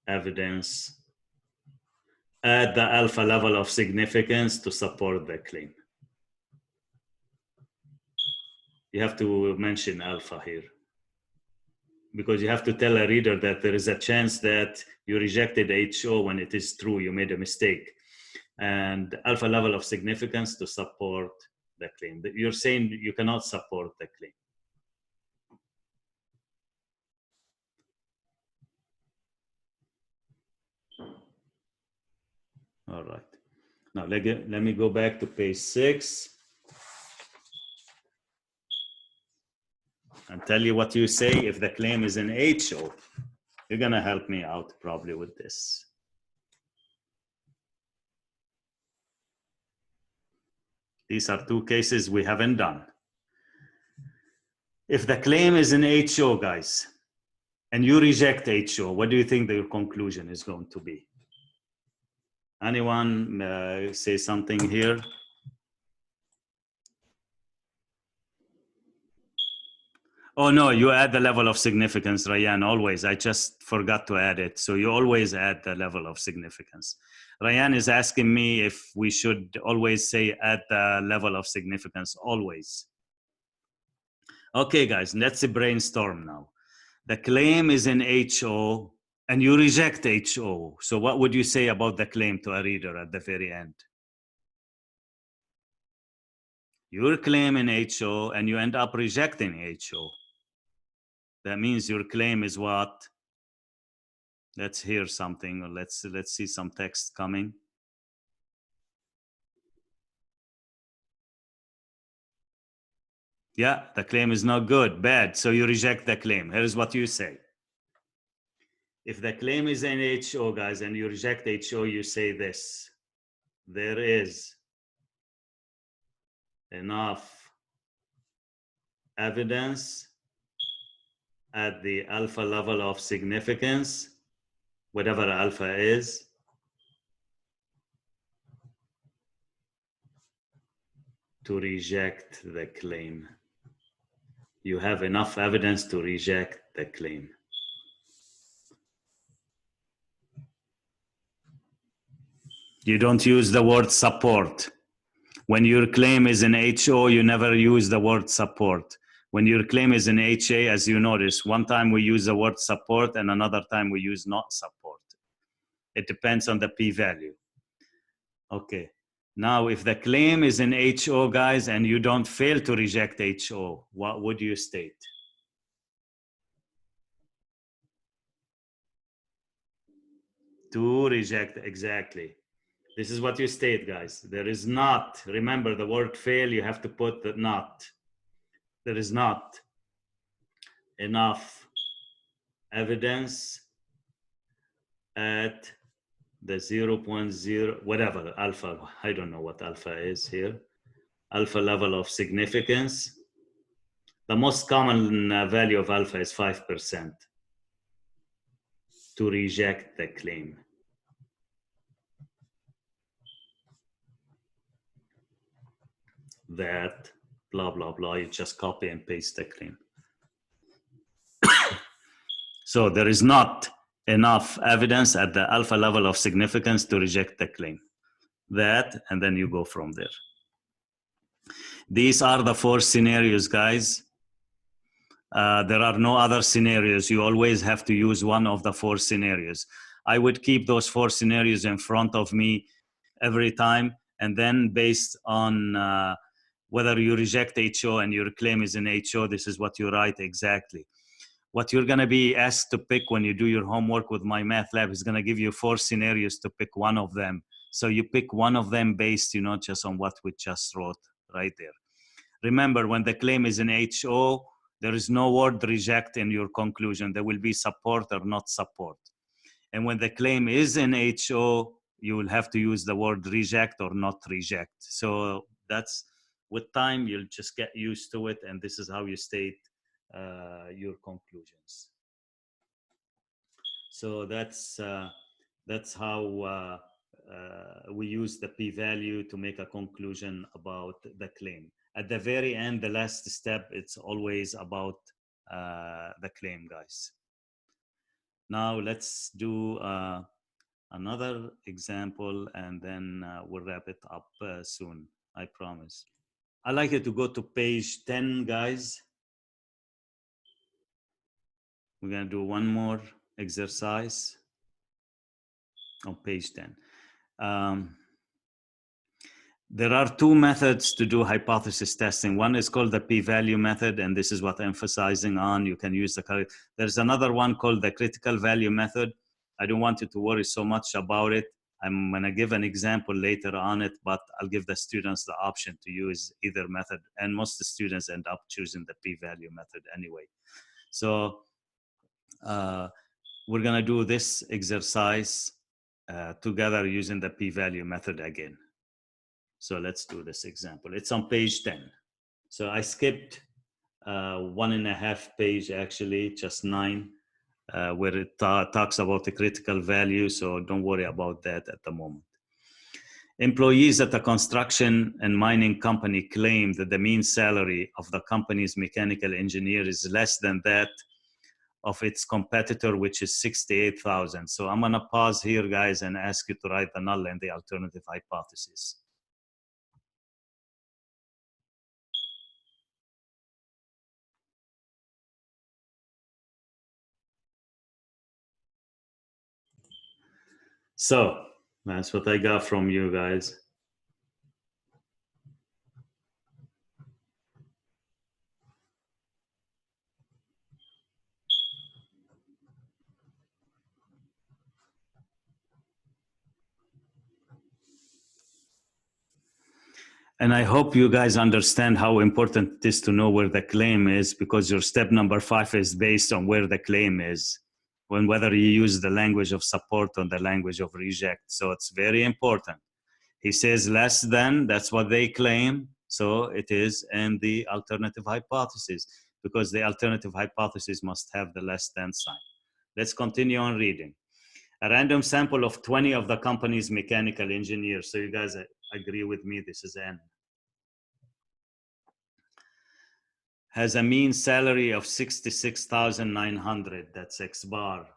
evidence at the alpha level of significance to support the claim. You have to mention alpha here, because you have to tell a reader that there is a chance that you rejected HO when it is true, you made a mistake. And alpha level of significance to support the claim. You're saying you cannot support the claim. All right. Now let me go back to page 6 and tell you what you say if the claim is an HO. You're gonna help me out probably with this. These are two cases we haven't done. If the claim is an HO, guys, and you reject HO, what do you think your conclusion is going to be? Anyone say something here? Oh no, you add the level of significance, Ryan, always. I just forgot to add it. So you always add the level of significance. Ryan is asking me if we should always say at the level of significance, always. Okay, guys, let's brainstorm now. The claim is in HO and you reject HO. So what would you say about the claim to a reader at the very end? Your claim in HO and you end up rejecting HO. That means your claim is what? Let's hear something, or let's see some text coming. Yeah, the claim is not good, bad, so you reject the claim. Here's what you say. If the claim is in HO, guys, and you reject HO, you say this: there is enough evidence at the alpha level of significance, whatever alpha is, to reject the claim. You have enough evidence to reject the claim. You don't use the word support. When your claim is in HO, you never use the word support. When your claim is in HA, as you notice, one time we use the word support and another time we use not support. It depends on the p-value. Okay. Now, if the claim is in HO, guys, and you don't fail to reject HO, what would you state? To reject, exactly. This is what you state, guys. There is not, remember the word fail, you have to put the not. There is not enough evidence at the 0.0, whatever, alpha, I don't know what alpha is here, alpha level of significance. The most common value of alpha is 5% to reject the claim. That blah, blah, blah, you just copy and paste the claim. So there is not enough evidence at the alpha level of significance to reject the claim. That, and then you go from there. These are the 4 scenarios, guys. There are no other scenarios. You always have to use one of the 4 scenarios. I would keep those 4 scenarios in front of me every time, and then based on whether you reject HO and your claim is in HO, this is what you write exactly. What you're going to be asked to pick when you do your homework with my math lab is going to give you 4 scenarios to pick one of them. So you pick one of them based, just on what we just wrote right there. Remember, when the claim is in HO, there is no word reject in your conclusion. There will be support or not support. And when the claim is in HO, you will have to use the word reject or not reject. So that's, with time, you'll just get used to it. And this is how you state your conclusions. So that's how we use the p-value to make a conclusion about the claim. At the very end, the last step, it's always about the claim, guys. Now let's do another example, and then we'll wrap it up soon, I promise. I'd like you to go to page 10, guys. We're gonna do one more exercise on page 10. There are two methods to do hypothesis testing. One is called the p-value method, and this is what I'm emphasizing on. You can use the, there's another one called the critical value method. I don't want you to worry so much about it. I'm gonna give an example later on it, but I'll give the students the option to use either method, and most of the students end up choosing the p-value method anyway. So we're gonna do this exercise together using the p-value method again. So let's do this example. It's on page 10. So I skipped 1.5 page, actually, just 9, where it talks about the critical value. So don't worry about that at the moment. Employees at a construction and mining company claim that the mean salary of the company's mechanical engineer is less than that of its competitor, which is $68,000. So I'm gonna pause here, guys, and ask you to write the null and the alternative hypothesis. So that's what I got from you guys. And I hope you guys understand how important it is to know where the claim is, because your step number 5 is based on where the claim is, when whether you use the language of support or the language of reject. So it's very important. He says less than, that's what they claim. So it is in the alternative hypothesis, because the alternative hypothesis must have the less than sign. Let's continue on reading. A random sample of 20 of the company's mechanical engineers. So you guys agree with me, this is N. Has a mean salary of 66,900, that's X bar.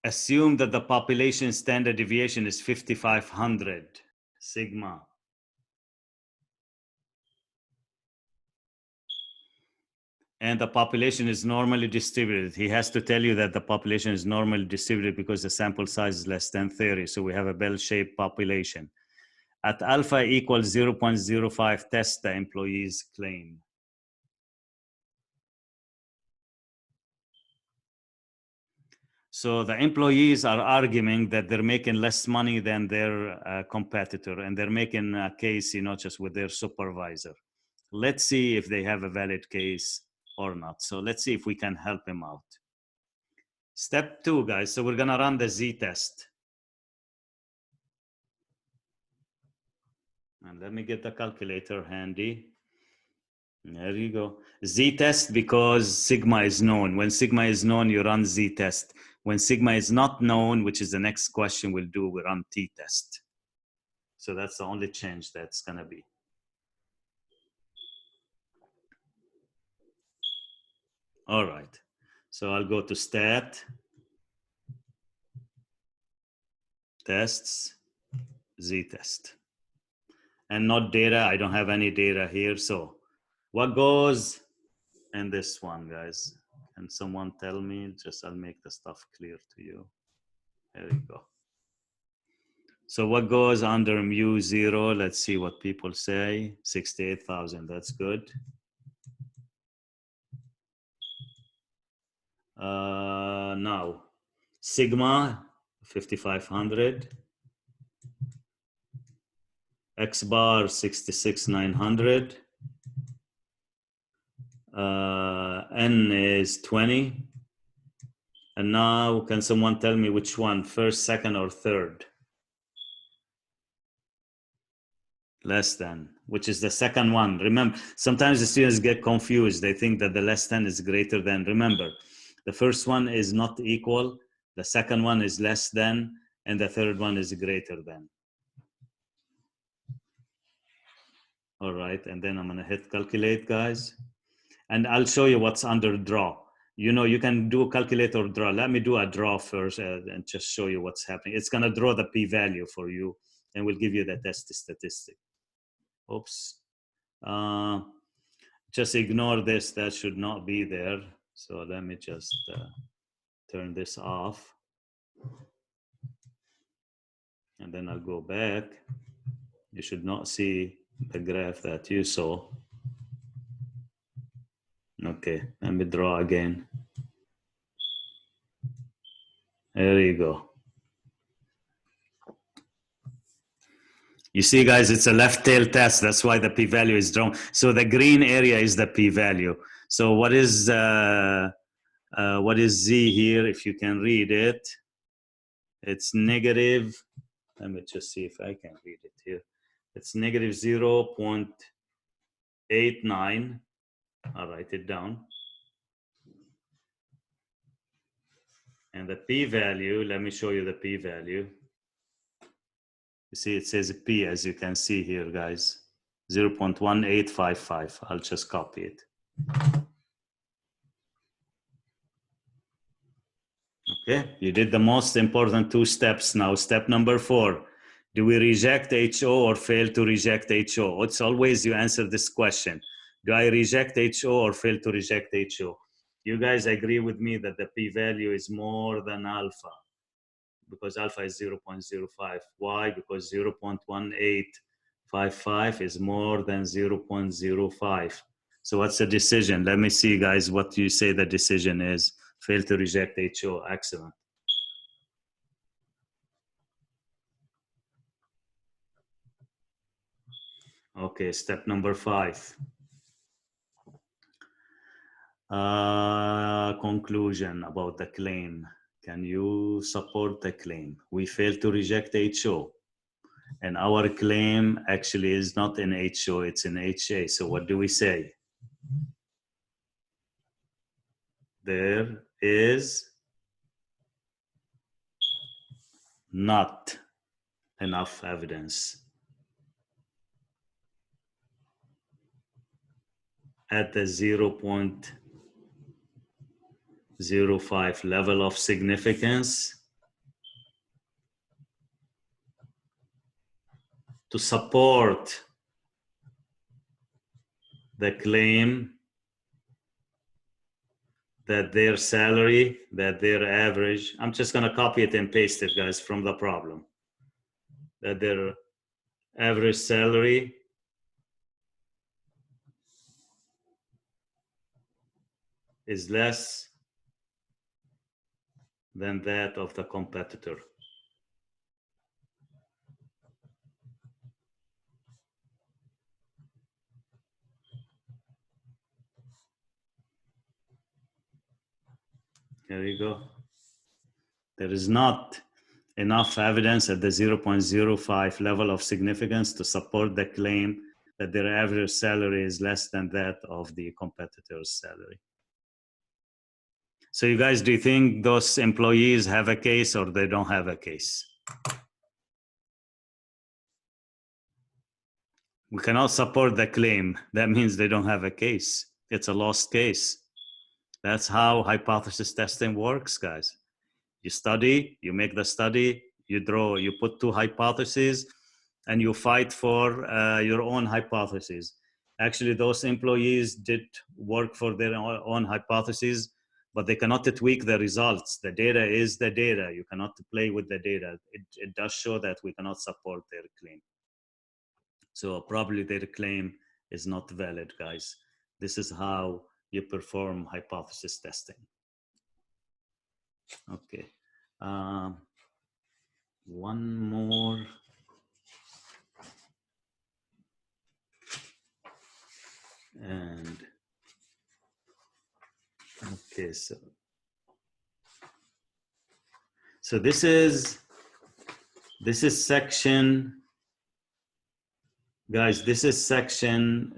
Assume that the population standard deviation is 5,500, sigma. And the population is normally distributed. He has to tell you that the population is normally distributed because the sample size is less than 30. So we have a bell-shaped population. At alpha equals 0.05, test the employee's claim. So the employees are arguing that they're making less money than their competitor, and they're making a case, just with their supervisor. Let's see if they have a valid case or not. So let's see if we can help him out. Step 2, guys. So we're gonna run the z-test. And let me get the calculator handy. There you go. Z-test, because sigma is known. When sigma is known, you run z-test. When sigma is not known, which is the next question we'll do, we run t-test. So that's the only change that's gonna be. All right. So I'll go to stat, tests, z-test. And not data, I don't have any data here. So what goes in this one, guys? Can someone tell me? Just I'll make the stuff clear to you. There you go. So what goes under mu 0? Let's see what people say. 68,000, that's good. Now, sigma 5500, X bar 66900, N is 20. And now, can someone tell me which one, first, second, or third? Less than, which is the second one. Remember, sometimes the students get confused. They think that the less than is greater than. Remember, the first one is not equal, the second one is less than, and the third one is greater than. All right, and then I'm gonna hit calculate, guys. And I'll show you what's under draw. You know, you can do calculate or draw. Let me do a draw first and just show you what's happening. It's gonna draw the p-value for you, and we'll give you the test statistic. Oops. Just ignore this, that should not be there. So let me just turn this off. And then I'll go back. You should not see the graph that you saw. Okay, let me draw again. There you go. You see, guys, it's a left tail test. That's why the p-value is drawn. So the green area is the p-value. So what is z here? If you can read it, it's negative. Let me just see if I can read it here. It's negative 0.89. I'll write it down. And the p-value, let me show you the p-value. You see, it says p, as you can see here, guys, 0.1855. I'll just copy it. Okay, you did the most important two steps. Now, step number 4. Do we reject HO or fail to reject HO? It's always you answer this question. Do I reject HO or fail to reject HO? You guys agree with me that the p-value is more than alpha, because alpha is 0.05. Why? Because 0.1855 is more than 0.05. So what's the decision? Let me see, guys, what you say the decision is. Fail to reject HO. Excellent. Okay, step number 5. Conclusion about the claim. Can you support the claim? We fail to reject HO. And our claim actually is not in HO, it's in HA. So what do we say? There is not enough evidence at the 0.05 level of significance to support the claim that their salary, that their average, I'm just gonna copy it and paste it, guys, from the problem, that their average salary is less than that of the competitor. There you go. There is not enough evidence at the 0.05 level of significance to support the claim that their average salary is less than that of the competitor's salary. So you guys, do you think those employees have a case or they don't have a case? We cannot support the claim. That means they don't have a case. It's a lost case. That's how hypothesis testing works, guys. You study, you make the study, you draw, you put two hypotheses, and you fight for your own hypotheses. Actually, those employees did work for their own hypotheses, but they cannot tweak the results. The data is the data. You cannot play with the data. It does show that we cannot support their claim. So probably their claim is not valid, guys. This is how you perform hypothesis testing. Okay. One more. And okay, so this is section, guys, this is section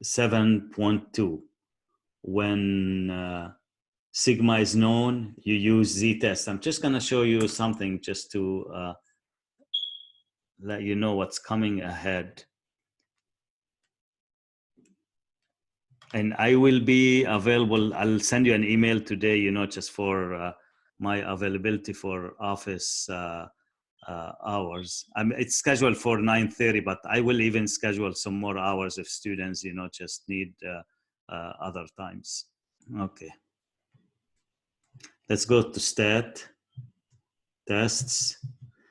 7.2. When sigma is known, you use z-test. I'm just going to show you something just to let you know what's coming ahead. And I will be available. I'll send you an email today, you know, just for my availability for office hours. It's scheduled for 9:30, but I will even schedule some more hours if students, you know, just need other times. Okay. Let's go to tests.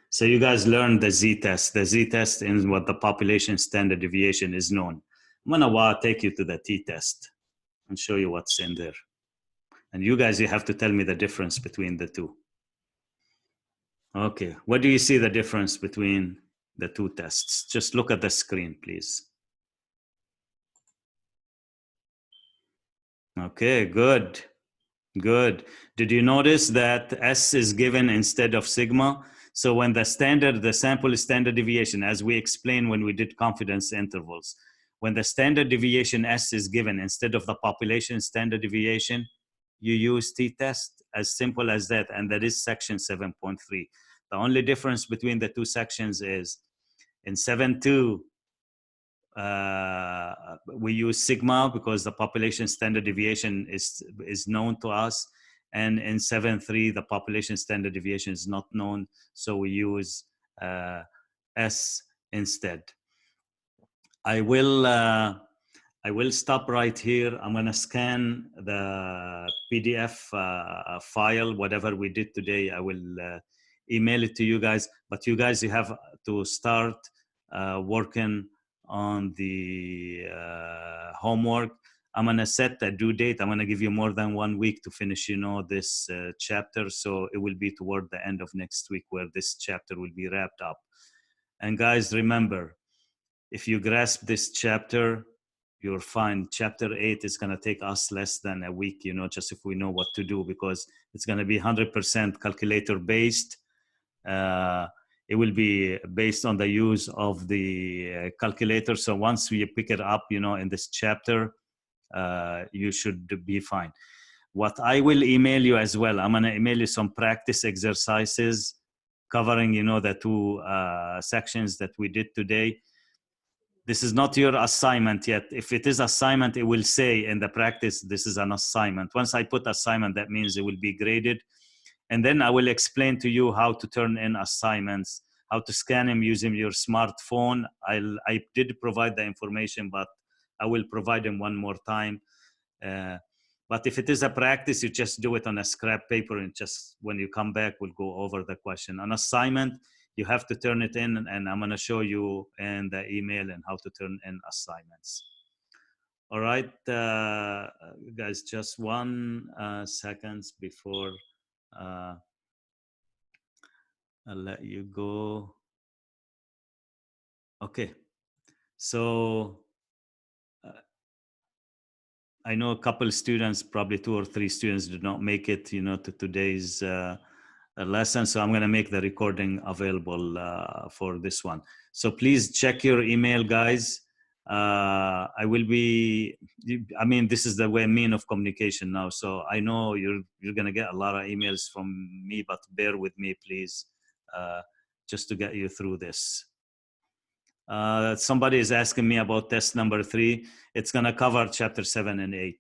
So you guys learned the z-test. The z-test is what the population standard deviation is known. I'm gonna take you to the t-test and show you what's in there. And you guys, you have to tell me the difference between the two. Okay, what do you see the difference between the two tests? Just look at the screen, please. Okay, good. Good. Did you notice that S is given instead of sigma? So when the sample standard deviation, as we explained when we did confidence intervals, when the standard deviation S is given instead of the population standard deviation, you use t-test, as simple as that, and that is section 7.3. The only difference between the two sections is in 7.2, we use sigma because the population standard deviation is known to us, and in 7.3 the population standard deviation is not known, so we use S instead. I will stop right here. I'm going to scan the PDF file, whatever we did today. I will email it to you guys, but you guys, you have to start working on the homework. I'm going to set a due date. I'm going to give you more than 1 week to finish, you know, this chapter. So it will be toward the end of next week where this chapter will be wrapped up. And guys, remember, if you grasp this chapter, you're fine. Chapter 8 is going to take us less than a week, you know, just if we know what to do, because it's going to be 100% calculator based. It will be based on the use of the calculator. So once we pick it up, you know, in this chapter, you should be fine. What I will email you as well, I'm going to email you some practice exercises covering, you know, the two sections that we did today. This is not your assignment yet. If it is assignment, it will say in the practice, this is an assignment. Once I put assignment, that means it will be graded. And then I will explain to you how to turn in assignments, how to scan them using your smartphone. I did provide the information, but I will provide them one more time. But if it is a practice, you just do it on a scrap paper, and just when you come back, we'll go over the question. An assignment, you have to turn it in, and I'm going to show you in the email and how to turn in assignments. All right, guys, just 1 second before I'll let you go. Okay, so I know a couple of students, probably 2 or 3 students, did not make it, you know, to today's lesson. So I'm going to make the recording available for this one. So please check your email, guys. I will be, I mean, this is the way mean of communication now. So I know you're going to get a lot of emails from me, but bear with me, please, just to get you through this. Somebody is asking me about test number 3. It's going to cover chapter 7 and 8.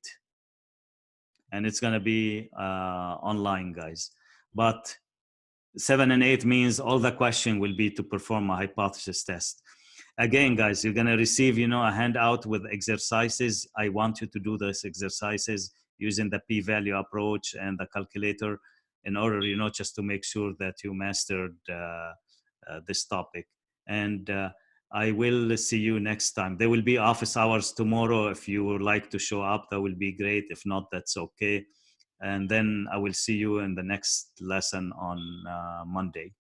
And it's going to be online, guys. But 7 and 8 means all the question will be to perform a hypothesis test. Again, guys, you're going to receive, you know, a handout with exercises. I want you to do those exercises using the p-value approach and the calculator in order, you know, just to make sure that you mastered this topic. And I will see you next time. There will be office hours tomorrow. If you would like to show up, that will be great. If not, that's okay. And then I will see you in the next lesson on Monday.